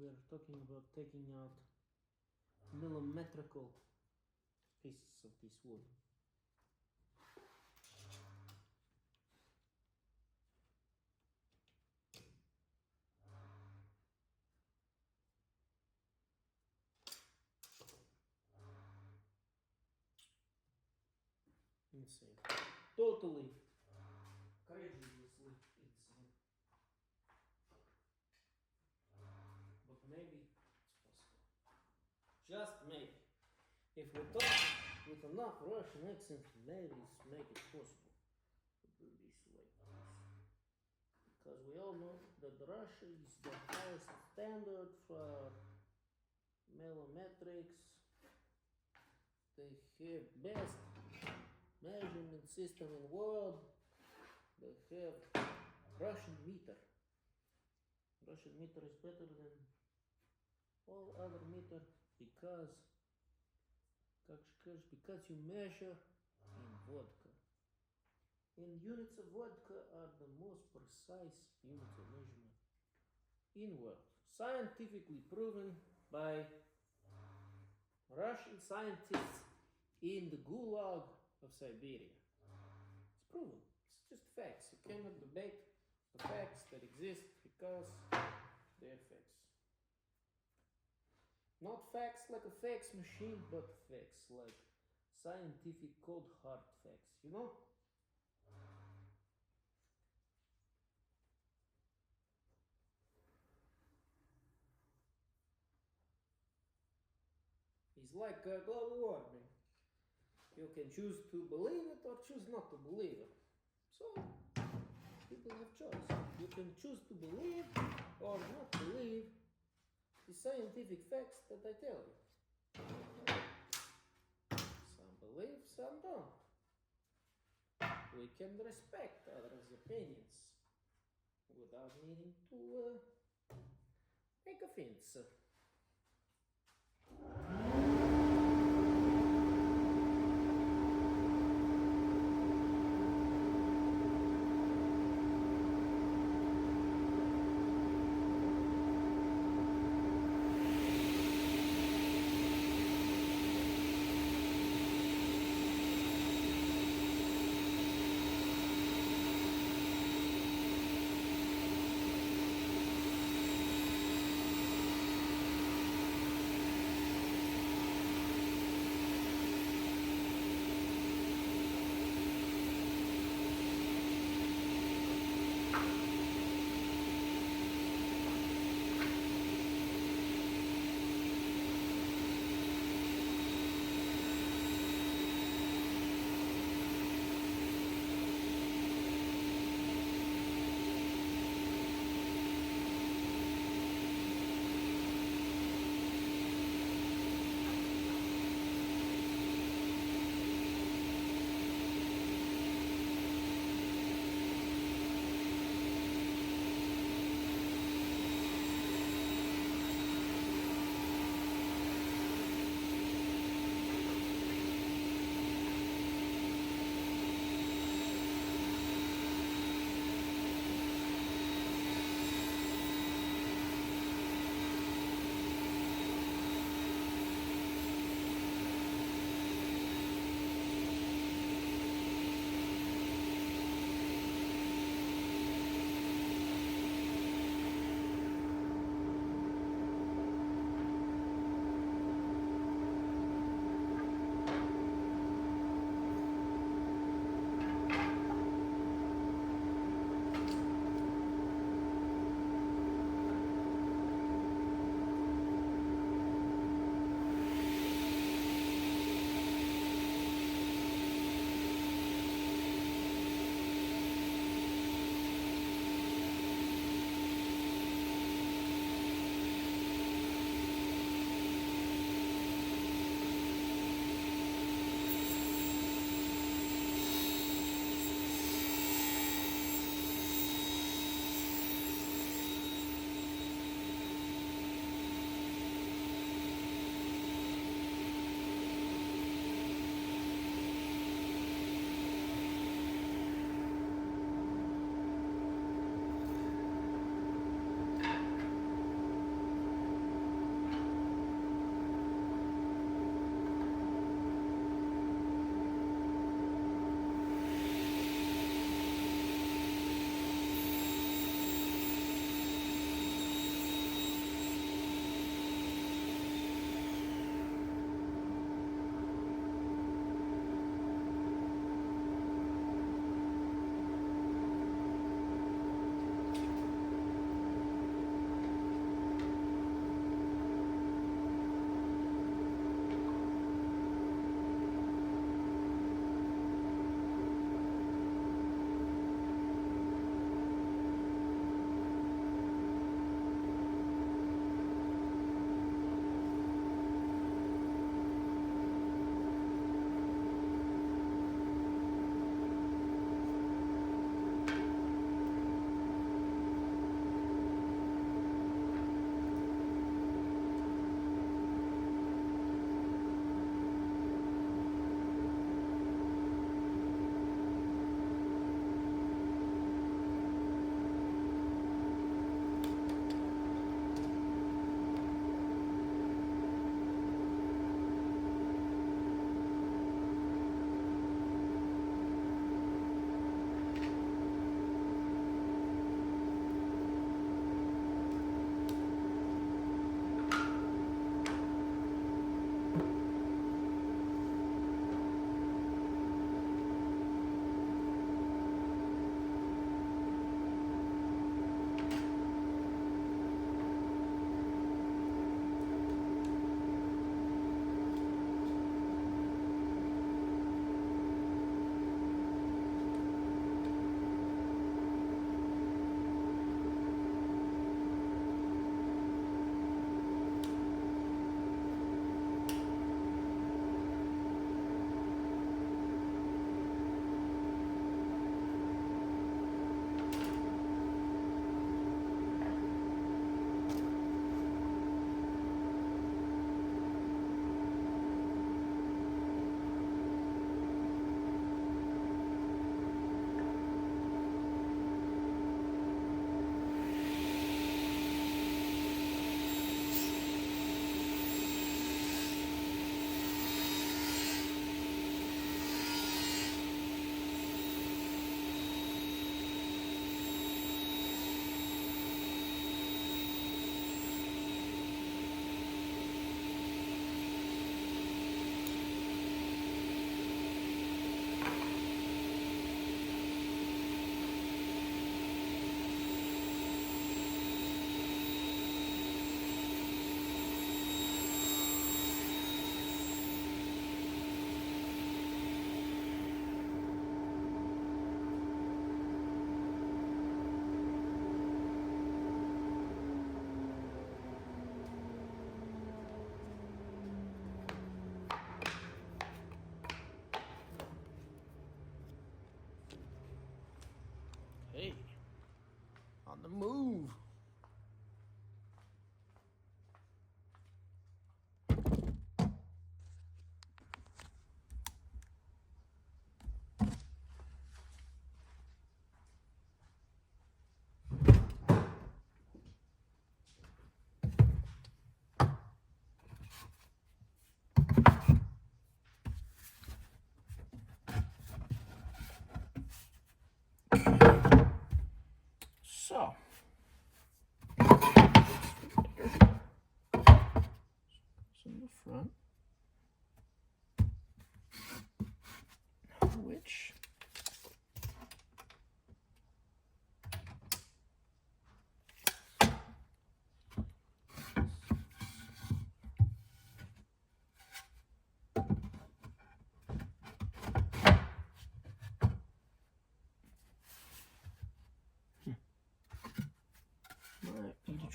We are talking about taking out millimetrical pieces of this wood. Insane. Totally courageously insane. But maybe it's possible. Just maybe. If we talk with enough Russian accent, maybe it's make it possible to do this like this. Because we all know that Russia is the highest standard for millimetrics. They have best measurement system in the world. They have Russian meter. Russian meter is better than all other meter because you measure in vodka. And units of vodka are the most precise units of measurement in the world. Scientifically proven by Russian scientists in the Gulag of Siberia. It's proven. It's just facts. You cannot debate the facts that exist because they're facts. Not facts like a fax machine, but facts like scientific cold hard facts, you know? It's like global warming. You can choose to believe it or choose not to believe it. So, people have choice. You can choose to believe or not believe the scientific facts that I tell you. Some believe, some don't. We can respect others' opinions without needing to take offense.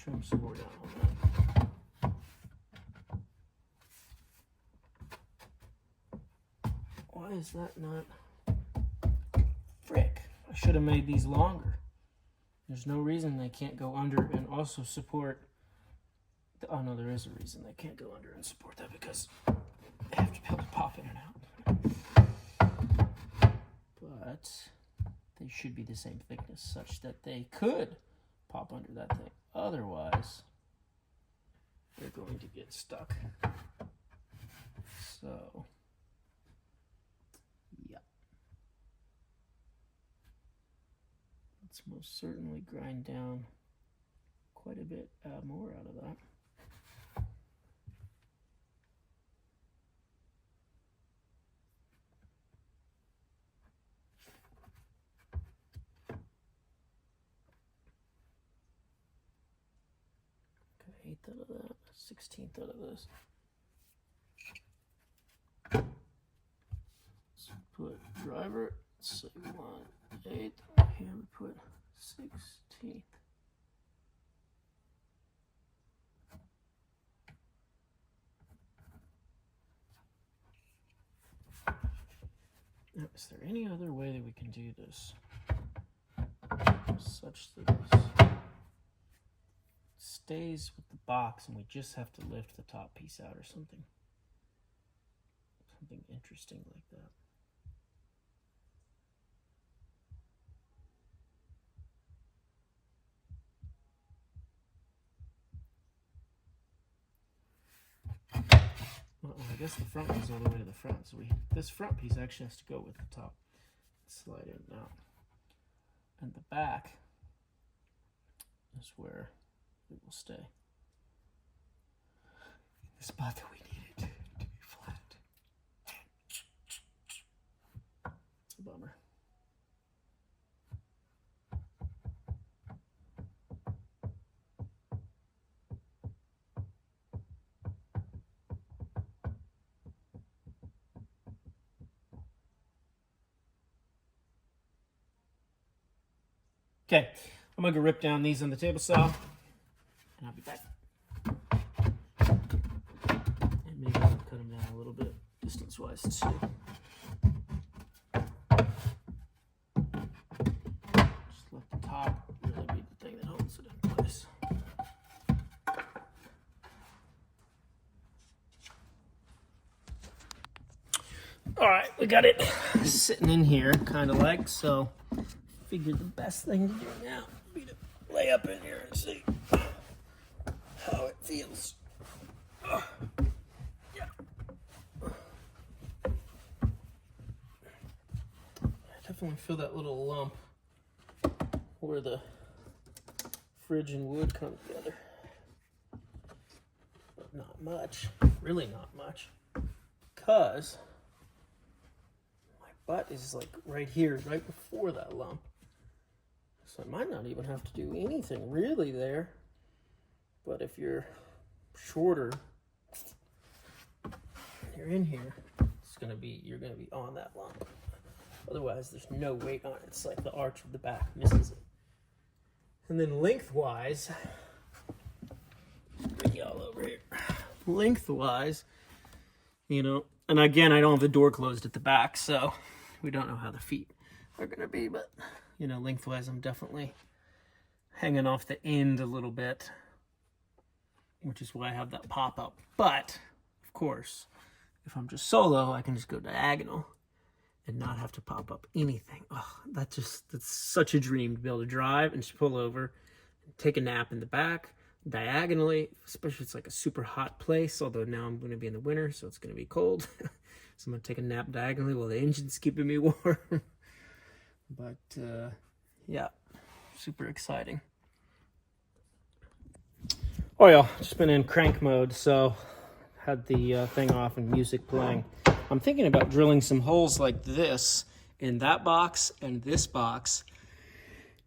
trim some more down on that. Why is that not? Frick, I should have made these longer. There's no reason they can't go under and also support. Oh no, there is a reason they can't go under and support that, because they have to be able to pop in and out. But they should be the same thickness, such that they could pop under that thing. Otherwise, they're going to get stuck. So, yeah. Let's most certainly grind down quite a bit more out of that. Okay, 1/8 out of that, 1/16 out of this. Let's put driver, say 1/8. Here we put 1/16. Now, is there any other way that we can do this such that this stays with the box and we just have to lift the top piece out or something? Something interesting like that. Well, I guess the front goes all the way to the front, so this front piece actually has to go with the top. Slide in now. And the back is where it will stay. The spot that we need it to be flat. It's a bummer. Okay, I'm gonna go rip down these on the table saw, and I'll be back. And maybe I'll cut them down a little bit, distance-wise, too. Just let the top really be the thing that holds it in place. All right, we got it sitting in here, kind of like so. Figured the best thing to do now would be to lay up in here and see how it feels. Yeah. I definitely feel that little lump where the fridge and wood come together. But not much, really not much, because my butt is like right here, right before that lump. So I might not even have to do anything really there. But if you're shorter, you're in here, you're gonna be on that lump. Otherwise, there's no weight on it. It's like the arch of the back misses it. And then lengthwise, bring y'all over here. Lengthwise, and again, I don't have the door closed at the back, so we don't know how the feet are gonna be, but lengthwise, I'm definitely hanging off the end a little bit, which is why I have that pop up. But, of course, if I'm just solo, I can just go diagonal and not have to pop up anything. Oh, that's such a dream to be able to drive and just pull over and take a nap in the back diagonally, especially if it's like a super hot place, although now I'm going to be in the winter, so it's going to be cold. So I'm going to take a nap diagonally while the engine's keeping me warm. But, yeah, super exciting. Oh, yeah, just been in crank mode, so had the thing off and music playing. I'm thinking about drilling some holes like this in that box and this box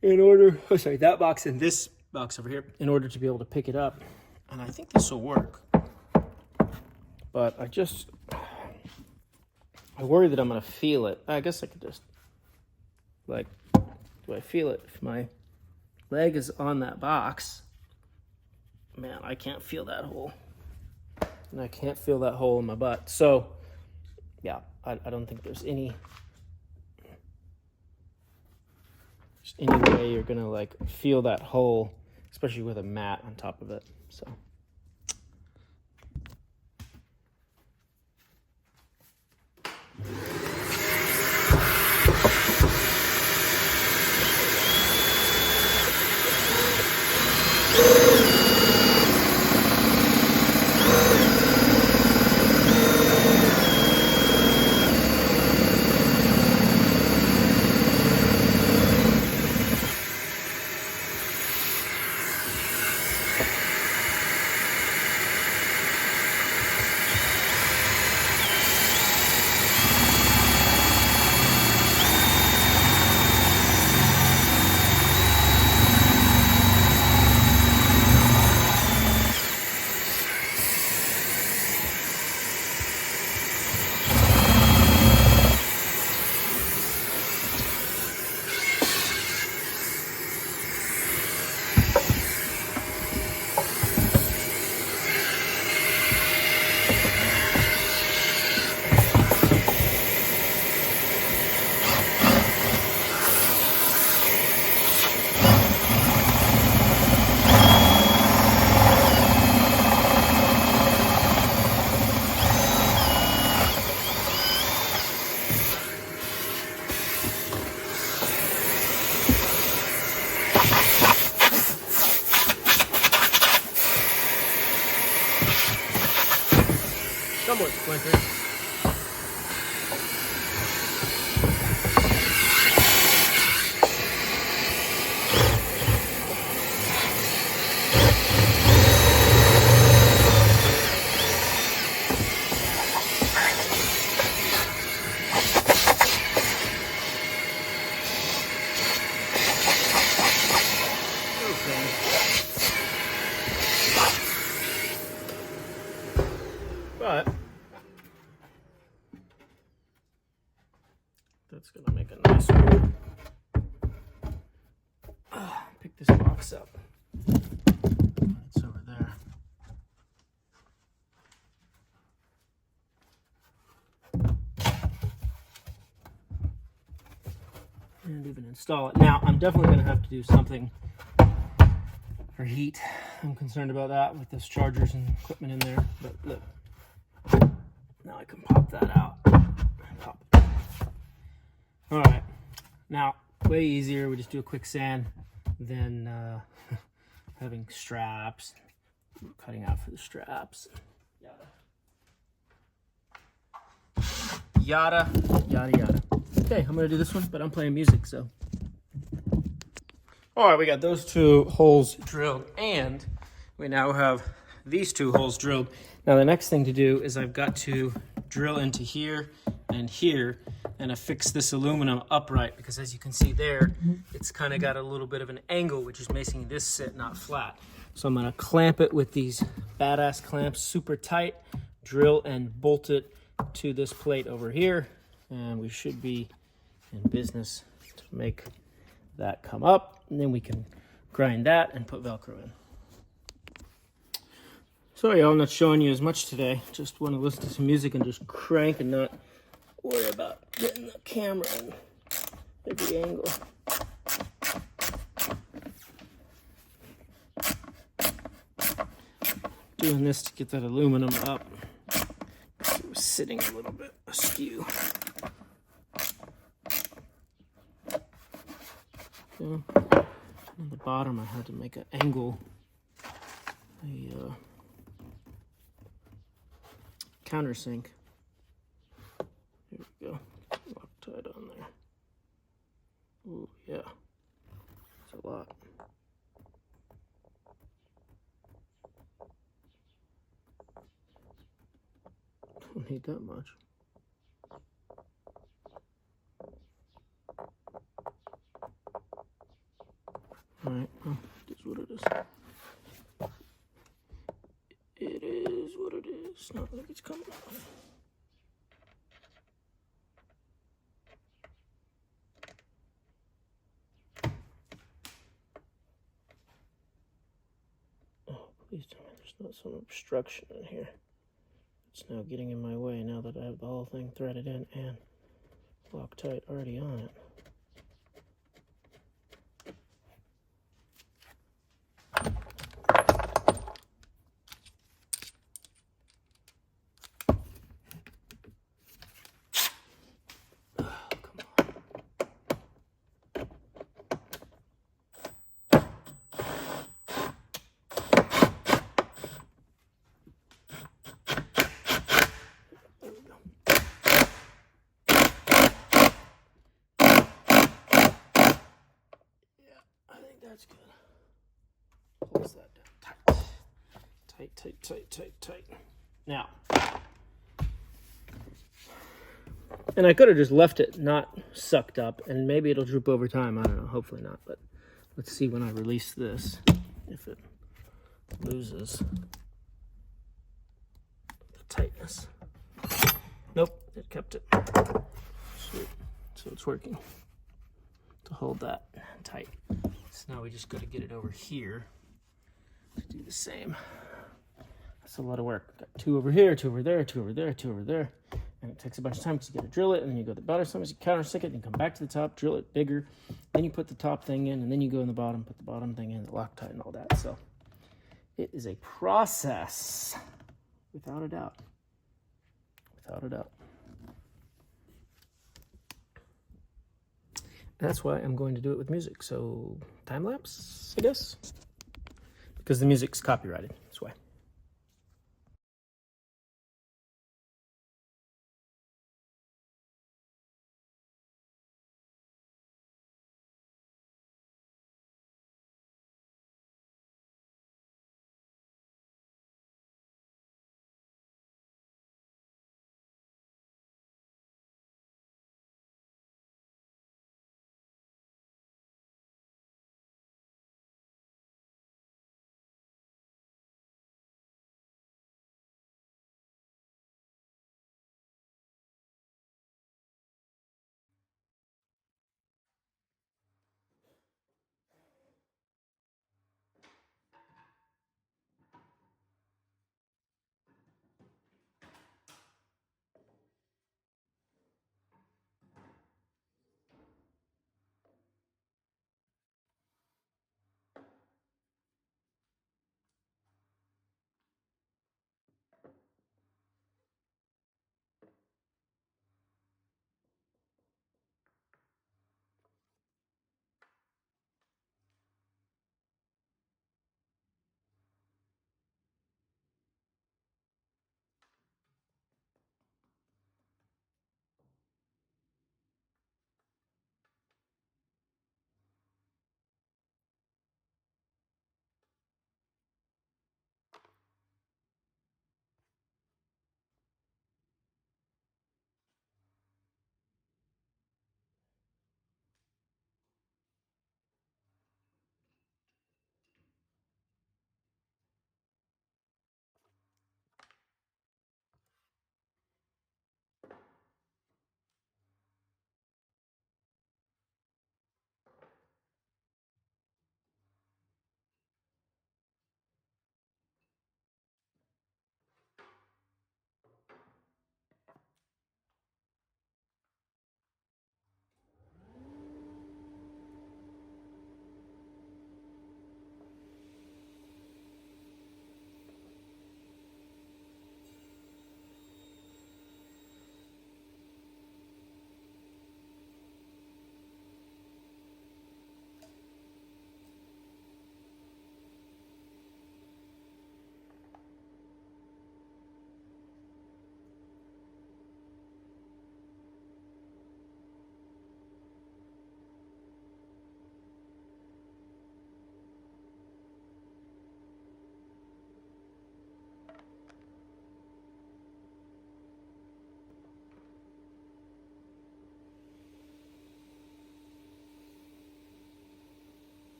that box and this box over here in order to be able to pick it up. And I think this will work. But I worry that I'm going to feel it. I guess I could just, do I feel it? If my leg is on that box, man, I can't feel that hole. And I can't feel that hole in my butt. So, yeah, I don't think there's any way you're gonna like feel that hole, especially with a mat on top of it. So. Somewhat splintered. But that's gonna make a nice one. Pick this box up. It's over there. And even install it. Now, I'm definitely gonna have to do something for heat. I'm concerned about that with those chargers and equipment in there. But look, now I can pop that out. Pop it. All right, now way easier. We just do a quick sand than having straps, cutting out for the straps. Yada, yada, yada. Okay, I'm gonna do this one, but I'm playing music, so. All right, we got those two holes drilled, and we now have these two holes drilled. Now the next thing to do is I've got to drill into here and affix this aluminum upright, because as you can see there, it's kind of got a little bit of an angle, which is making this sit not flat. So I'm gonna clamp it with these badass clamps super tight, drill and bolt it to this plate over here, and we should be in business to make that come up, and then we can grind that and put Velcro in. Sorry, y'all, I'm not showing you as much today. Just want to listen to some music and just crank and not worry about getting the camera in every angle. Doing this to get that aluminum up. It was sitting a little bit askew. On the bottom, I had to make an angle, countersink. Here we go. Loctite on there. Ooh, yeah. That's a lot. Don't need that much. Alright, well, it is what it is. It is what it is. Not like it's coming off. Oh, please don't. some obstruction in here. It's now getting in my way now that I have the whole thing threaded in and Loctite already on it. That's good. Pulls that down tight. Tight, tight, tight, tight, tight. Now, and I could have just left it not sucked up, and maybe it'll droop over time. I don't know. Hopefully not. But let's see when I release this if it loses the tightness. Nope, it kept it. Sweet. So it's working to hold that tight. So now we just got to get it over here to do the same. That's a lot of work. Got 2 over here, 2 over there, 2 over there, 2 over there. And it takes a bunch of time because you got to drill it, and then you go to the bottom. Sometimes you countersink it, and you come back to the top, drill it bigger. Then you put the top thing in, and then you go in the bottom, put the bottom thing in, the Loctite and all that. So it is a process, without a doubt. Without a doubt. That's why I'm going to do it with music. So time lapse, I guess, because the music's copyrighted. That's why.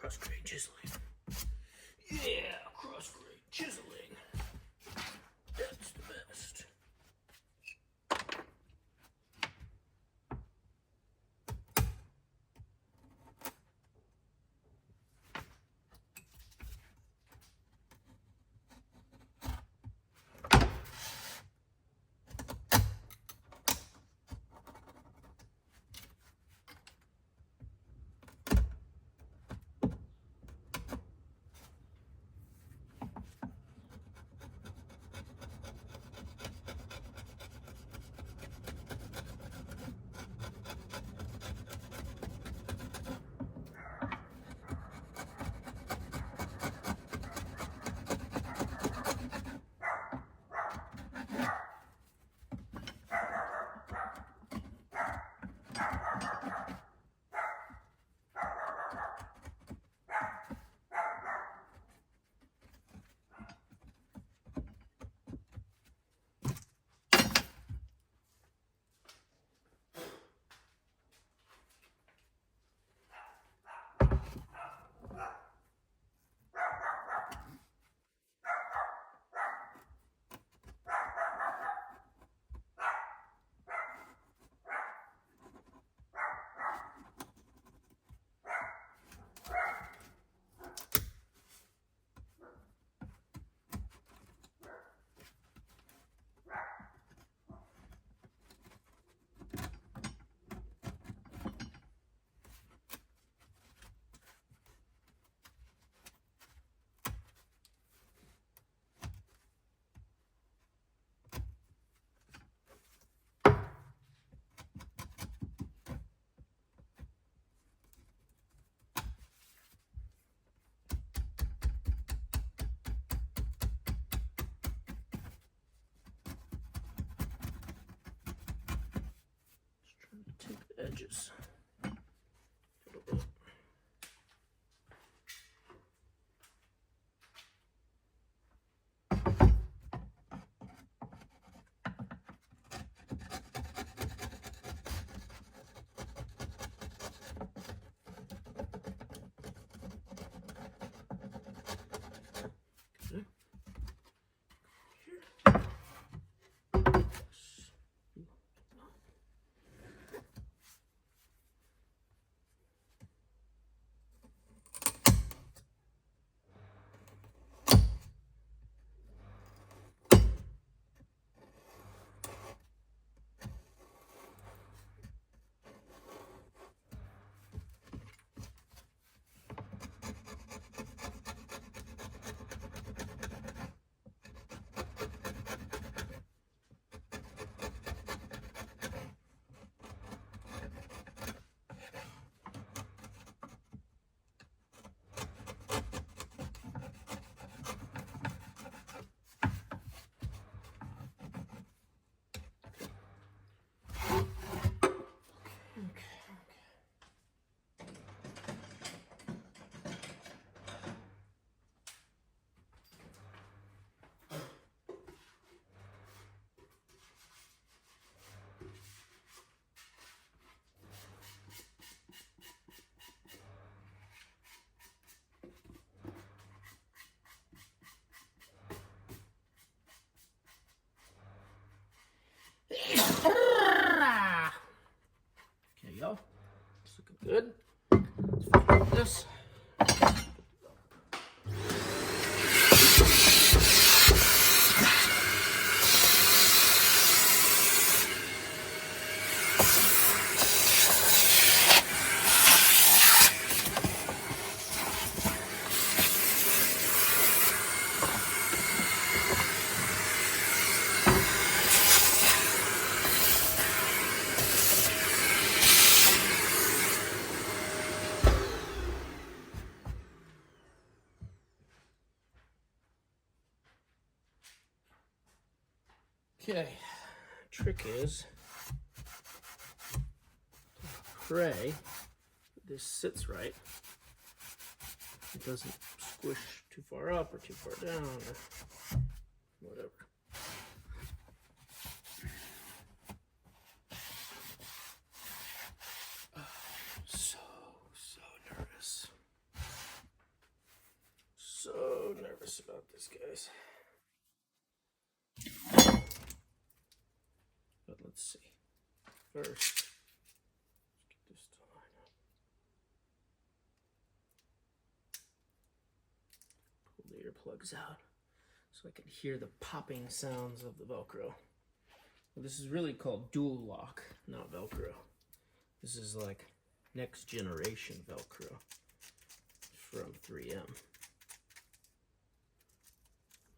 Cross-grade chiseling. Yeah, cross-grade chiseling. That's the best. Take the edges. Okay, y'all. It's looking good. Let's flip this. Okay, trick is pray this sits right. It doesn't squish too far up or too far down or whatever. So nervous. this, guys. But let's see. First, let's get this to line up. Pull the earplugs out so I can hear the popping sounds of the Velcro. Well, this is really called dual lock, not Velcro. This is like next generation Velcro from 3M,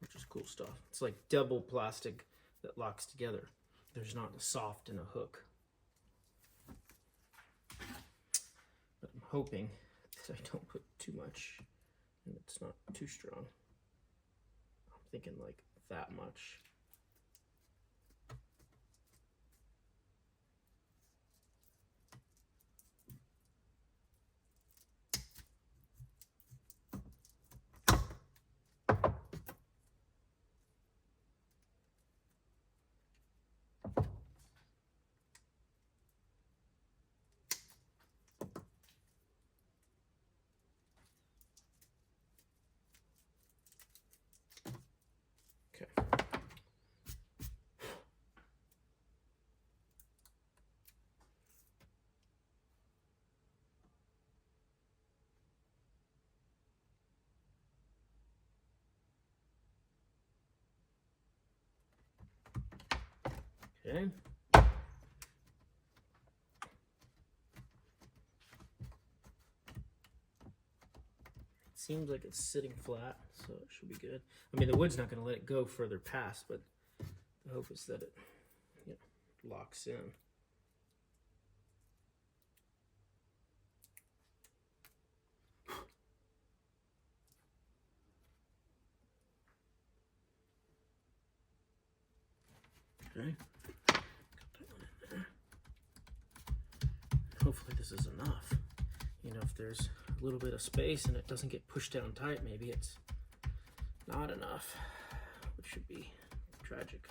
which is cool stuff. It's like double plastic that locks together. There's not a soft and a hook. But I'm hoping that I don't put too much and it's not too strong. I'm thinking like that much. Okay. Seems like it's sitting flat, so it should be good. I mean, the wood's not going to let it go further past, but the hope is that it, you know, locks in. Okay. Got that one in there. Hopefully this is enough. You know, if there's a little bit of space and it doesn't get pushed down tight, maybe it's not enough, which should be tragic.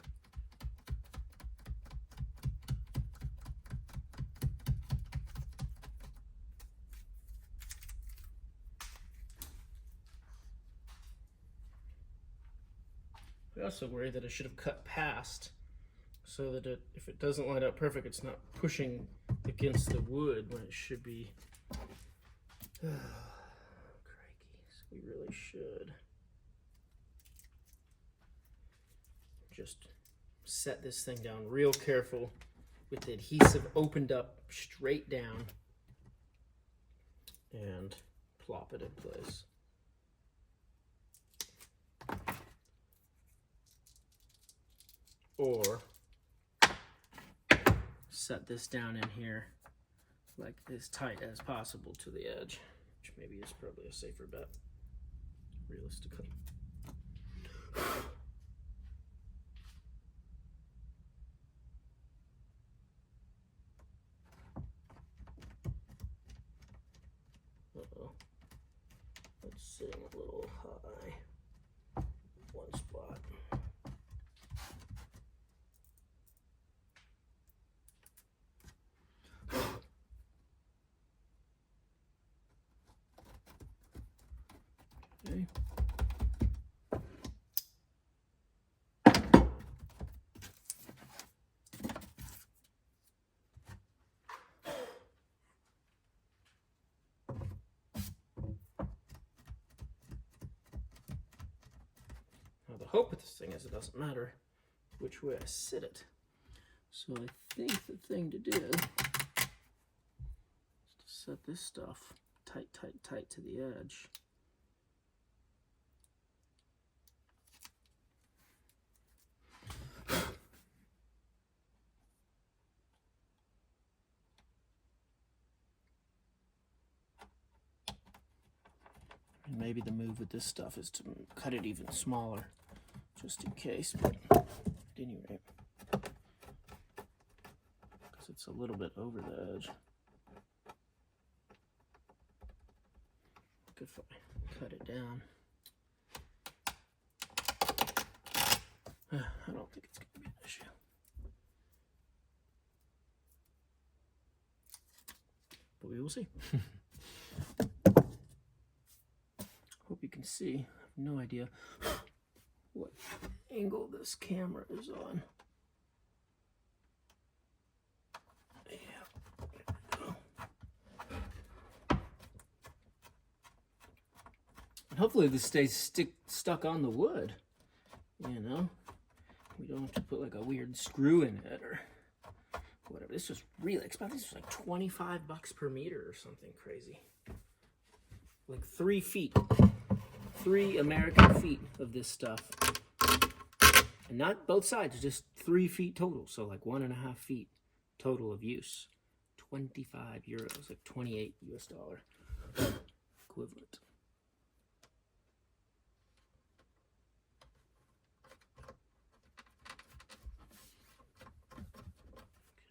I also worry that I should have cut past so that if it doesn't line up perfect, it's not pushing against the wood when it should be. Crikey, so we really should just set this thing down real careful with the adhesive opened up straight down and plop it in place. Or set this down in here like as tight as possible to the edge, which maybe is probably a safer bet, realistically. Uh-oh, that's sitting a little high, one spot. Okay. Now the hope with this thing is it doesn't matter which way I sit it. So I think the thing to do is to set this stuff tight, tight, tight to the edge. And maybe the move with this stuff is to cut it even smaller, just in case, but at any rate, because it's a little bit over the edge. If I cut it down, I don't think it's going to be an issue. But we will see. Hope you can see. I have no idea what angle this camera is on. Yeah, there we go. And hopefully this stays stuck on the wood, you know? We don't have to put like a weird screw in it or whatever. This was really expensive. This was like 25 bucks per meter or something crazy. Like 3 feet. 3 American feet of this stuff. And not both sides, just 3 feet total. So like 1.5 feet total of use. 25 euros, like 28 US dollar equivalent.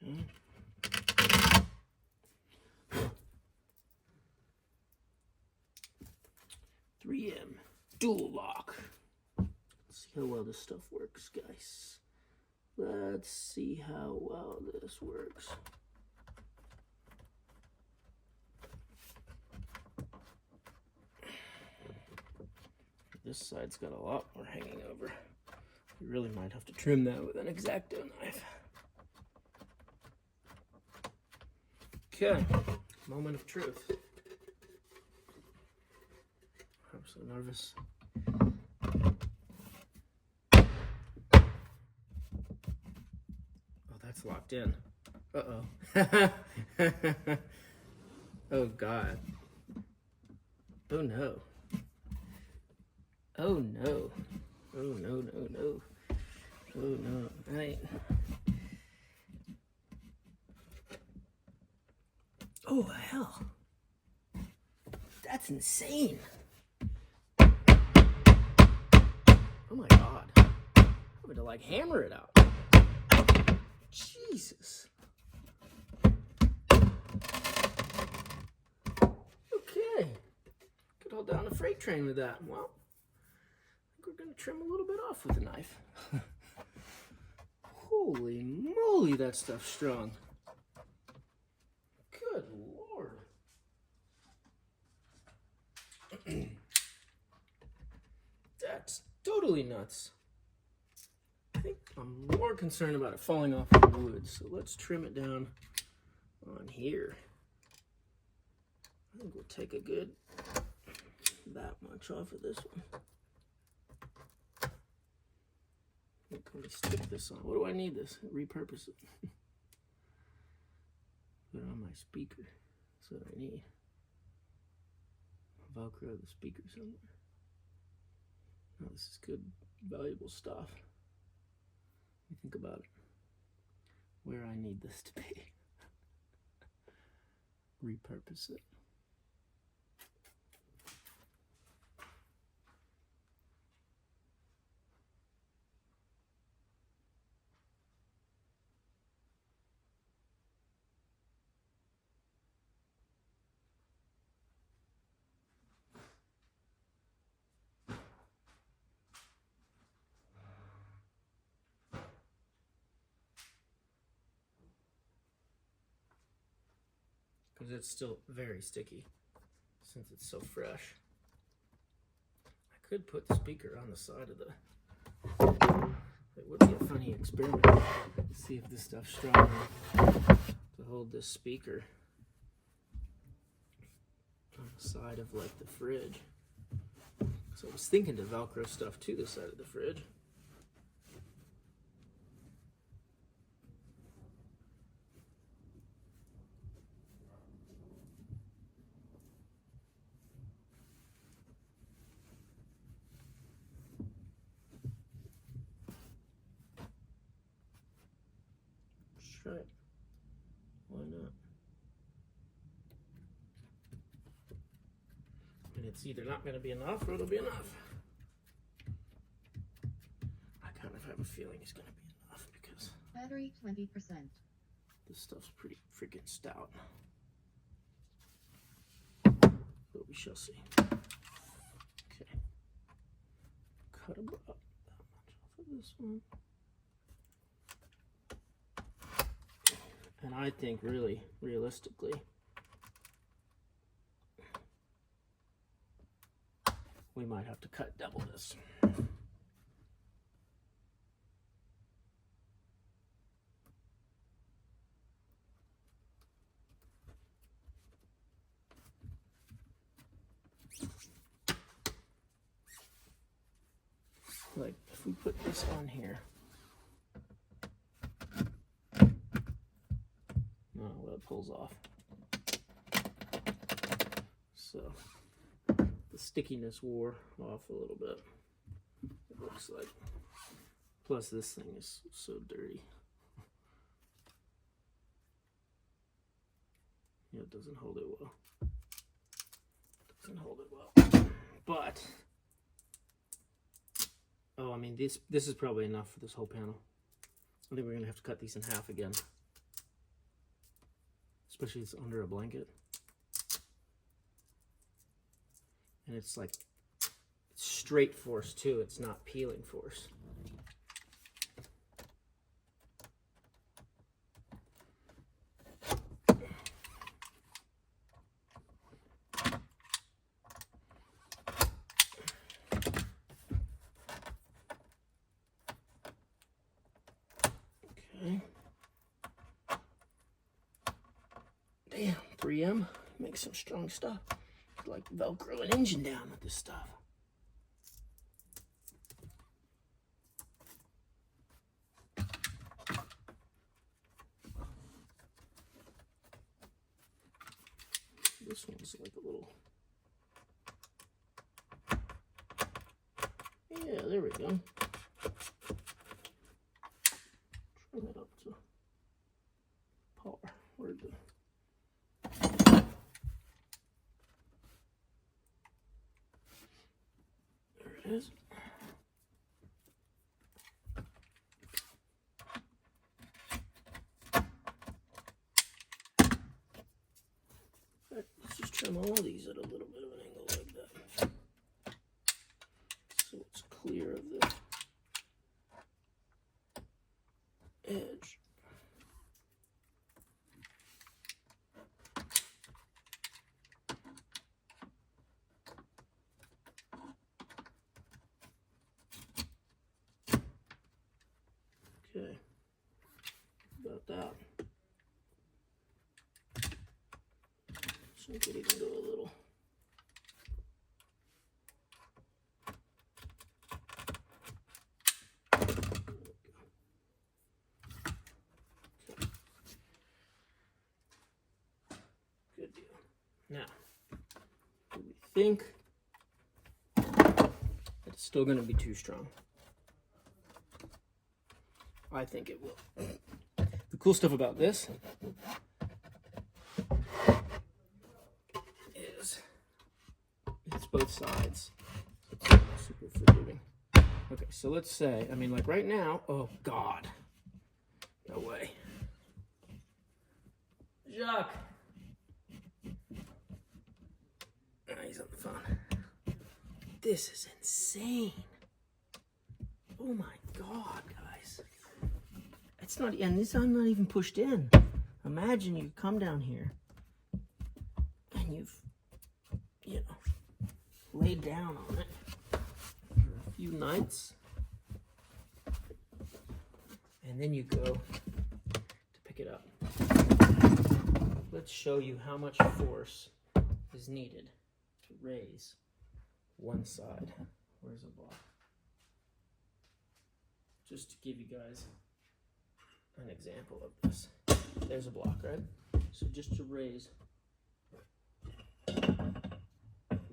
Okay. 3M dual lock. Let's see how well this stuff works, guys. Let's see how well this works. This side's got a lot more hanging over. We really might have to trim that with an X-Acto knife. Okay, moment of truth. I'm so nervous. Oh, that's locked in. Uh-oh. Oh, God. Oh, no. Oh, no. Oh, no, no, no. Oh, no. Oh, hell. That's insane. Oh, my God. I'm going to, like, hammer it out. Jesus. Okay. Could hold down a freight train with that. Well, I think we're going to trim a little bit off with a knife. Holy moly, that stuff's strong. Good Lord. That's totally nuts. I think I'm more concerned about it falling off the wood, so let's trim it down on here. I think we'll take a good that much off of this one. What can we stick this on? What do I need this? Repurpose it. Put it on my speaker. That's what I need. Velcro the speaker somewhere. Oh, this is good, valuable stuff. Let me think about it. Where I need this to be. Repurpose it. Because it's still very sticky since it's so fresh. I could put the speaker on the side of the... It would be a funny experiment to see if this stuff's strong enough to hold this speaker on the side of like the fridge. So I was thinking to Velcro stuff to the side of the fridge. Try it. Why not? And it's either not going to be enough or it'll be enough. I kind of have a feeling it's going to be enough because battery 20%. this stuff's pretty freaking stout. But we shall see. Okay. Cut about that much off of this one. And I think really, realistically, we might have to cut double this. like if we put this on here. Oh, well, it pulls off. So the stickiness wore off a little bit, it looks like. Plus this thing is so dirty. Yeah, it doesn't hold it well. Doesn't hold it well. But oh, I mean this is probably enough for this whole panel. I think we're gonna have to cut these in half again. Especially it's under a blanket. And it's like straight force too, it's not peeling force. Okay. Damn, 3M makes some strong stuff. It's like Velcro an engine down with this stuff. This one's like a little. Yeah, there we go. Turn that up to par. Where'd the. There it is. Let's just trim all these at a little bit of an angle like that. So it's clear of the edge. Okay, about that. So we could even go a little. Good deal. Now, do we think that it's still going to be too strong? I think it will. The cool stuff about this is it's both sides. It's super forgiving. Okay, so let's say, I mean, like right now, oh God, no way. Jacques. Ah, he's on the phone. This is insane. Oh my God, guys. It's not, and this I'm not even pushed in. Imagine you come down here and you've, you know, laid down on it for a few nights. And then you go to pick it up. Let's show you how much force is needed to raise one side. Where's the block? Just to give you guys an example of this. There's a block, right? So just to raise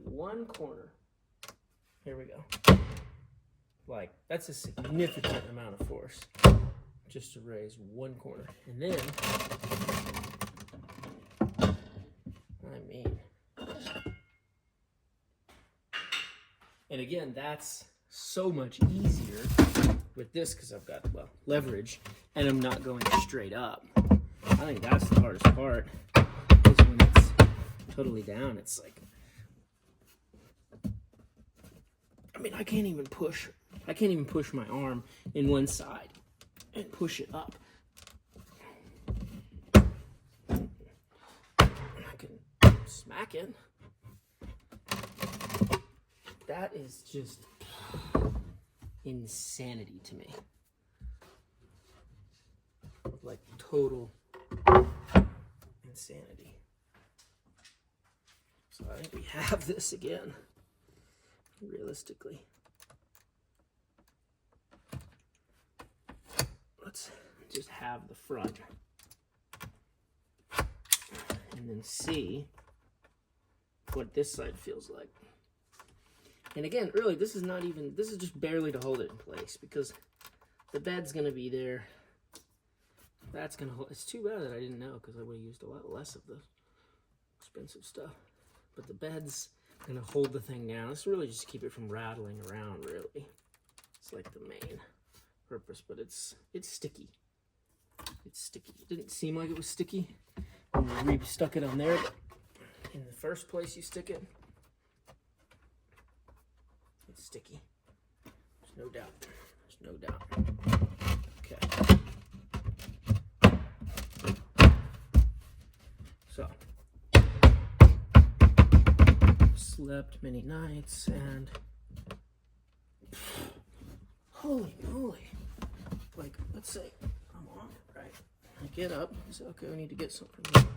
one corner. Here we go. Like, that's a significant amount of force just to raise one corner. And then, I mean, and again, that's so much easier with this because I've got, well, leverage and I'm not going straight up. I think that's the hardest part, is when it's totally down. It's like, I mean, I can't even push my arm in one side and push it up. I can smack it. That is just insanity to me. Like total insanity. So I think we have this again, realistically. let's just have the front and then see what this side feels like. And again, really, this is just barely to hold it in place because the bed's gonna be there. That's gonna hold. It's too bad that I didn't know because I would have used a lot less of the expensive stuff. But the bed's gonna hold the thing down. It's really just to keep it from rattling around, really. It's like the main purpose, but it's sticky. It's sticky. It didn't seem like it was sticky when we stuck it on there, but in the first place you stick it, it's sticky. There's no doubt. There's no doubt. Okay. So, slept many nights and holy moly. Like, let's say I'm on it, right? I get up, I say, okay, we need to get something here.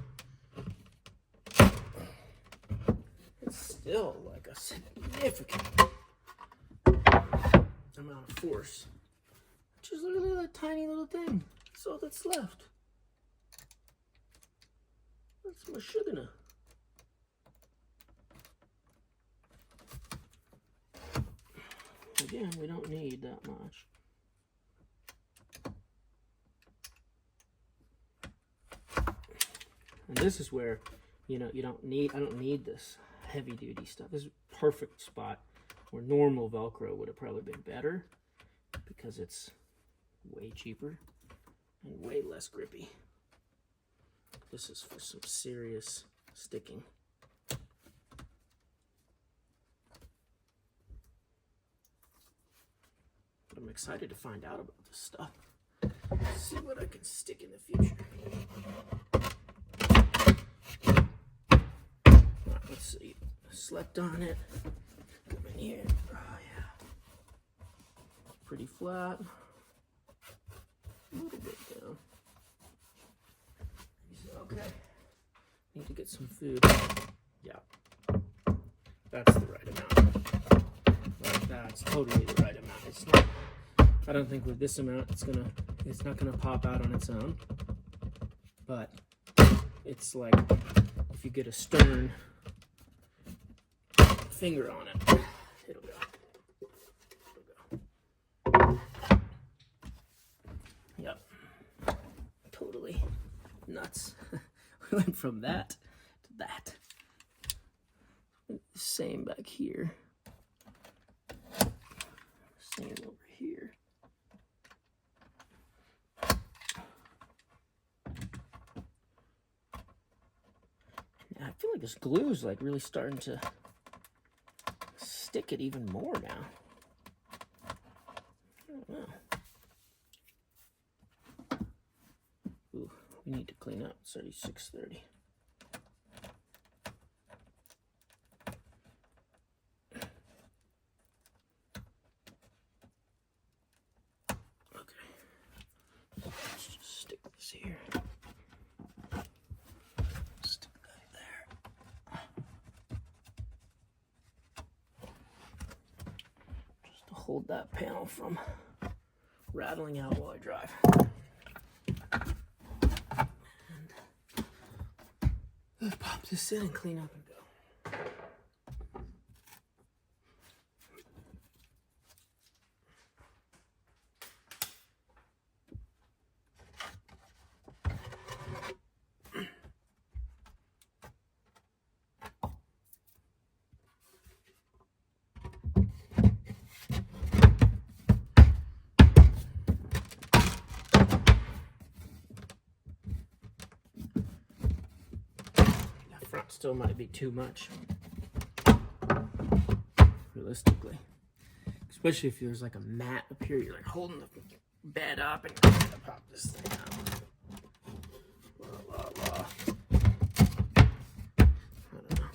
It's still like a significant amount of force. Just look at that tiny little thing. That's all that's left. That's my sugar. Again, we don't need that much. And this is where, you know, I don't need this heavy duty stuff. This is a perfect spot where normal Velcro would have probably been better because it's way cheaper and way less grippy. This is for some serious sticking. But I'm excited to find out about this stuff. See what I can stick in the future. Right, let's see. I slept on it. Come in here. Oh yeah. Pretty flat. A little bit down. Okay. Need to get some food. Yeah. That's the right amount. Like, that's totally the right amount. It's not, I don't think with this amount it's not gonna pop out on its own. But it's like if you get a stern finger on it, it'll go. Yep. Totally nuts. We went from that to that. Same back here. Same over here. Yeah, I feel like this glue is like really starting to stick it even more now. I don't know. Ooh, we need to clean up. It's already 6:30. Okay. Let's just stick this here. Stick that there. Just to hold that panel from rattling out while I drive. Let's pop this in and clean up and go. Still might be too much, realistically. Especially if there's like a mat up here, you're like holding the bed up and you're gonna pop this thing out. Blah, blah, blah. I don't know.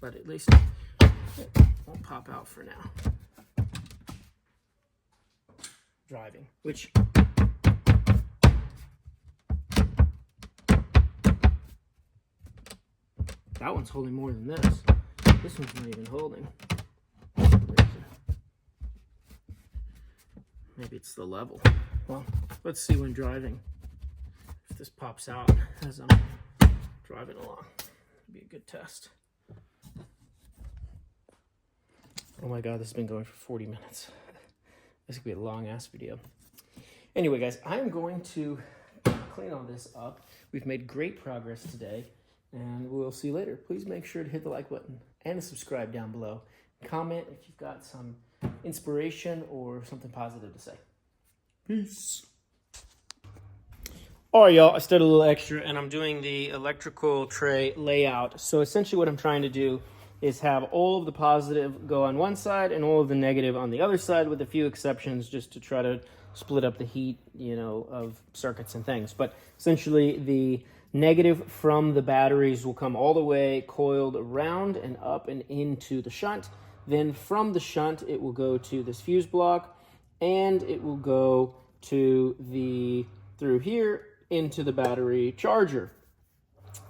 But at least it won't pop out for now. Driving, which that one's holding more than this. This one's not even holding. Maybe it's the level. Well, let's see when driving. If this pops out as I'm driving along. It'd be a good test. Oh my God, this has been going for 40 minutes. This could be a long ass video. Anyway, guys, I'm going to clean all this up. We've made great progress today, and we'll see you later. Please make sure to hit the like button and subscribe down below. Comment if you've got some inspiration or something positive to say. Peace. All right, y'all, I studied a little extra, and I'm doing the electrical tray layout. So essentially what I'm trying to do is have all of the positive go on one side and all of the negative on the other side, with a few exceptions, just to try to split up the heat, you know, of circuits and things. But essentially the negative from the batteries will come all the way coiled around and up and into the shunt. Then from the shunt, it will go to this fuse block, and it will go to through here into the battery charger.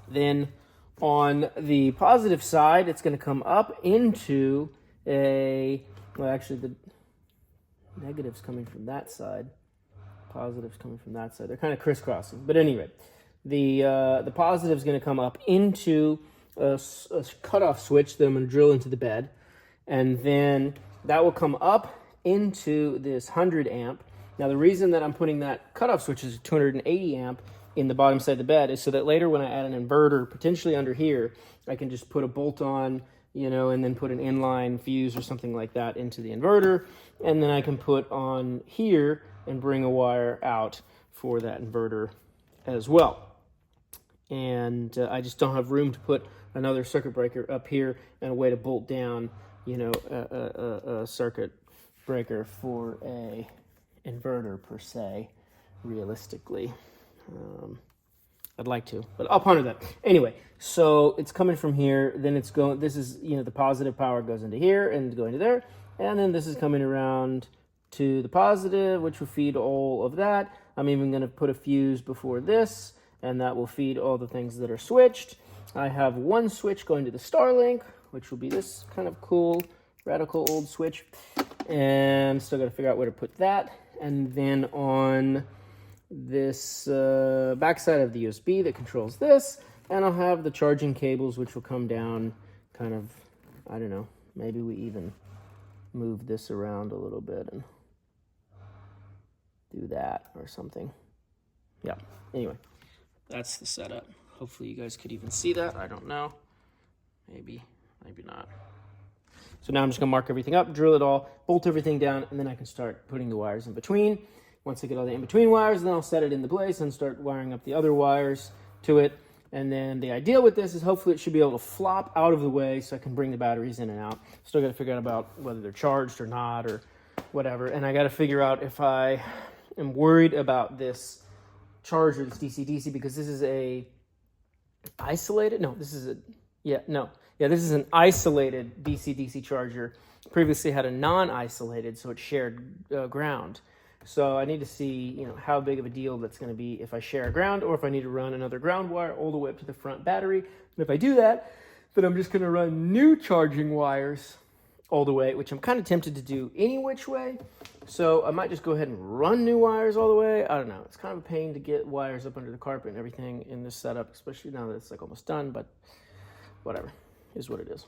Then on the positive side, it's going to come up into well, actually the negative's coming from that side, positive's coming from that side. They're kind of crisscrossing. But anyway, the positive is going to come up into a cutoff switch that I'm going to drill into the bed, and then that will come up into this 100 amp. Now the reason that I'm putting that cutoff switch is 280 amp in the bottom side of the bed is so that later when I add an inverter potentially under here, I can just put a bolt on, you know, and then put an inline fuse or something like that into the inverter, and then I can put on here and bring a wire out for that inverter as well. And I just don't have room to put another circuit breaker up here and a way to bolt down, you know, a circuit breaker for a inverter per se, realistically. I'd like to, but I'll ponder that. Anyway, so it's coming from here, then it's going, this is, you know, the positive power goes into here and going to there, and then this is coming around to the positive, which will feed all of that. I'm even going to put a fuse before this, and that will feed all the things that are switched. I have one switch going to the Starlink, which will be this kind of cool, radical old switch, and still got to figure out where to put that. And then on this backside of the USB that controls this, and I'll have the charging cables, which will come down kind of, I don't know, maybe we even move this around a little bit and do that or something. Yeah, anyway, that's the setup. Hopefully you guys could even see that. I don't know. Maybe not. So now I'm just gonna mark everything up, drill it all, bolt everything down, and then I can start putting the wires in between. Once I get all the in-between wires, then I'll set it into place and start wiring up the other wires to it. And then the ideal with this is hopefully it should be able to flop out of the way so I can bring the batteries in and out. Still got to figure out about whether they're charged or not or whatever. And I got to figure out if I am worried about this charger, this DC-DC, because this is a isolated, no, this is a, yeah, no. Yeah, this is an isolated DC-DC charger. Previously had a non-isolated, so it shared ground. So I need to see, you know, how big of a deal that's going to be if I share a ground, or if I need to run another ground wire all the way up to the front battery. And if I do that, then I'm just going to run new charging wires all the way, which I'm kind of tempted to do any which way. So I might just go ahead and run new wires all the way. I don't know. It's kind of a pain to get wires up under the carpet and everything in this setup, especially now that it's like almost done, but whatever. Is what it is.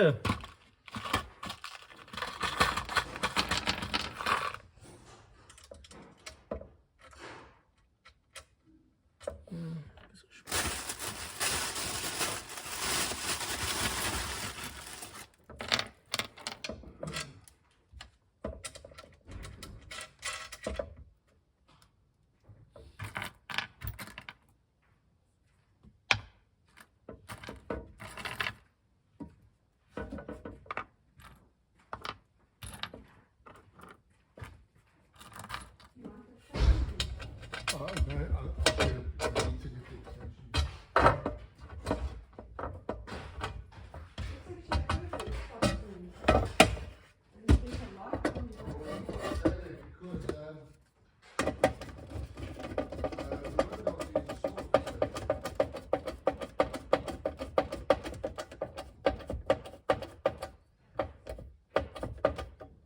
Yeah.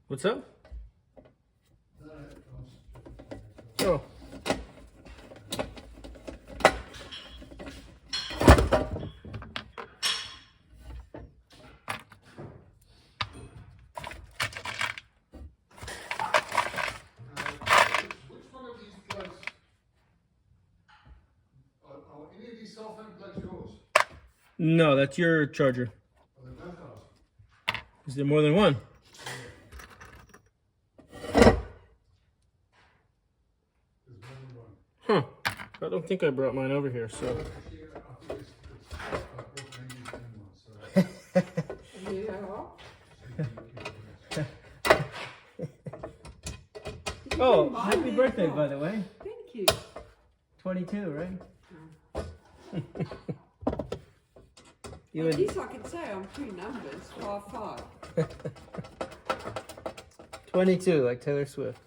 What's up? Oh. Which one of these plugs, are any of these cell phone plugs yours? No, that's your charger. Are they both ours? Is there more than one? There's more than one. Huh. I don't think I brought mine over here, so. Actually, I think it's I bought maybe the same one, so. Yeah. Oh, Mine happy is birthday, not. by the way. Thank you. 22, right? You At and least I can say I'm two numbers, 5-5. 22, like Taylor Swift.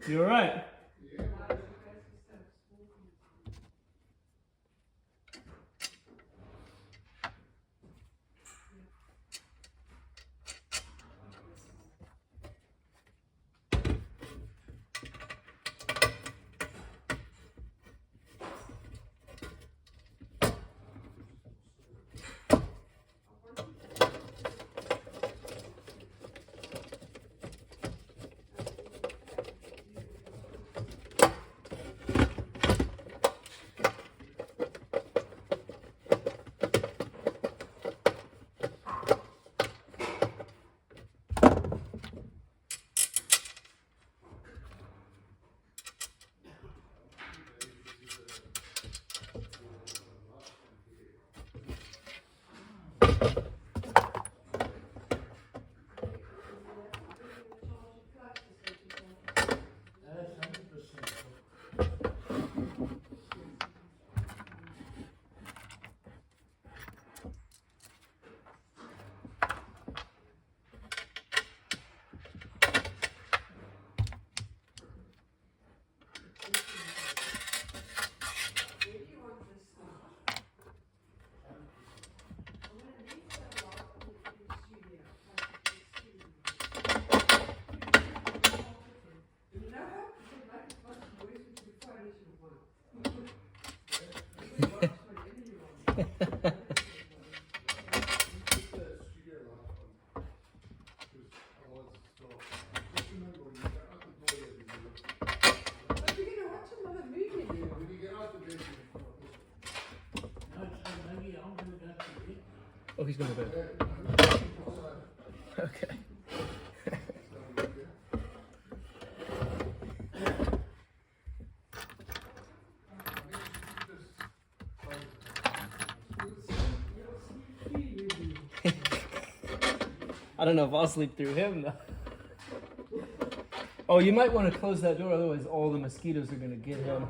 You all right? Oh, he's going to bed. Okay. I don't know if I'll sleep through him though. Oh, you might want to close that door, otherwise all the mosquitoes are gonna get him.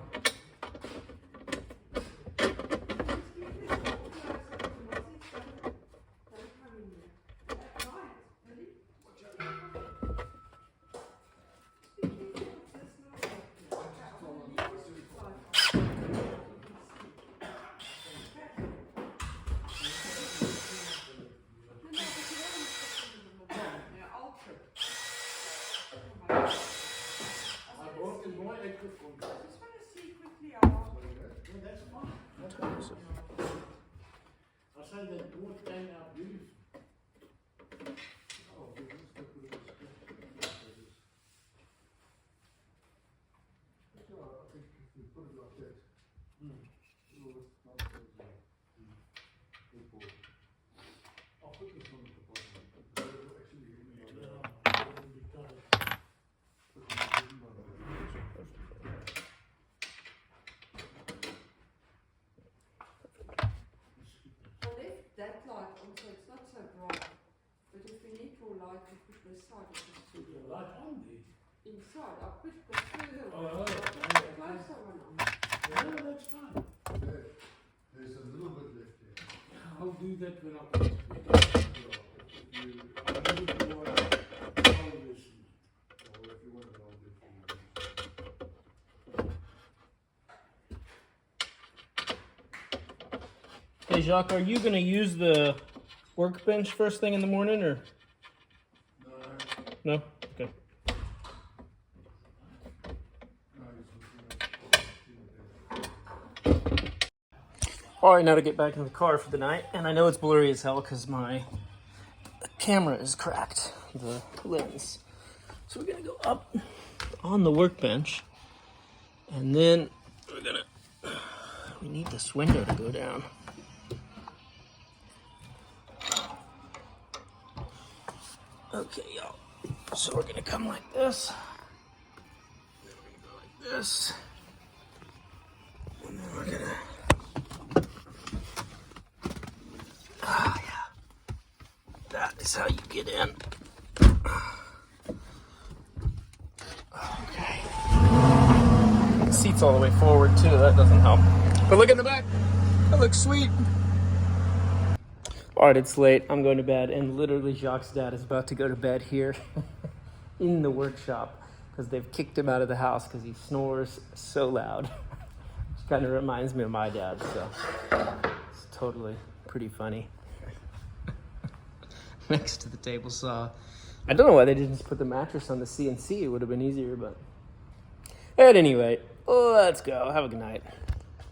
That light on, so it's not so bright. But if we need more light, we put this side. Put the light on there? Inside. I'll put the further one. I'll put the closer one on. No, that's fine. There's a little bit left there. I'll do that when I come to Hey Jacques, are you gonna use the workbench first thing in the morning or? No? Okay. Alright, now to get back in the car for the night. And I know it's blurry as hell because my camera is cracked, the lens. So we're gonna go up on the workbench and then we need this window to go down. Okay, y'all. So we're gonna come like this. Then we're gonna go like this. And then we're gonna. Ah, yeah. That is how you get in. Okay. The seat's all the way forward too. That doesn't help. But look in the back. That looks sweet. All right, it's late. I'm going to bed, and literally Jacques' dad is about to go to bed here in the workshop because they've kicked him out of the house because he snores so loud. Which kind of reminds me of my dad, so it's totally pretty funny. Next to the table saw. I don't know why they didn't just put the mattress on the CNC. It would have been easier, but at any rate, let's go. Have a good night.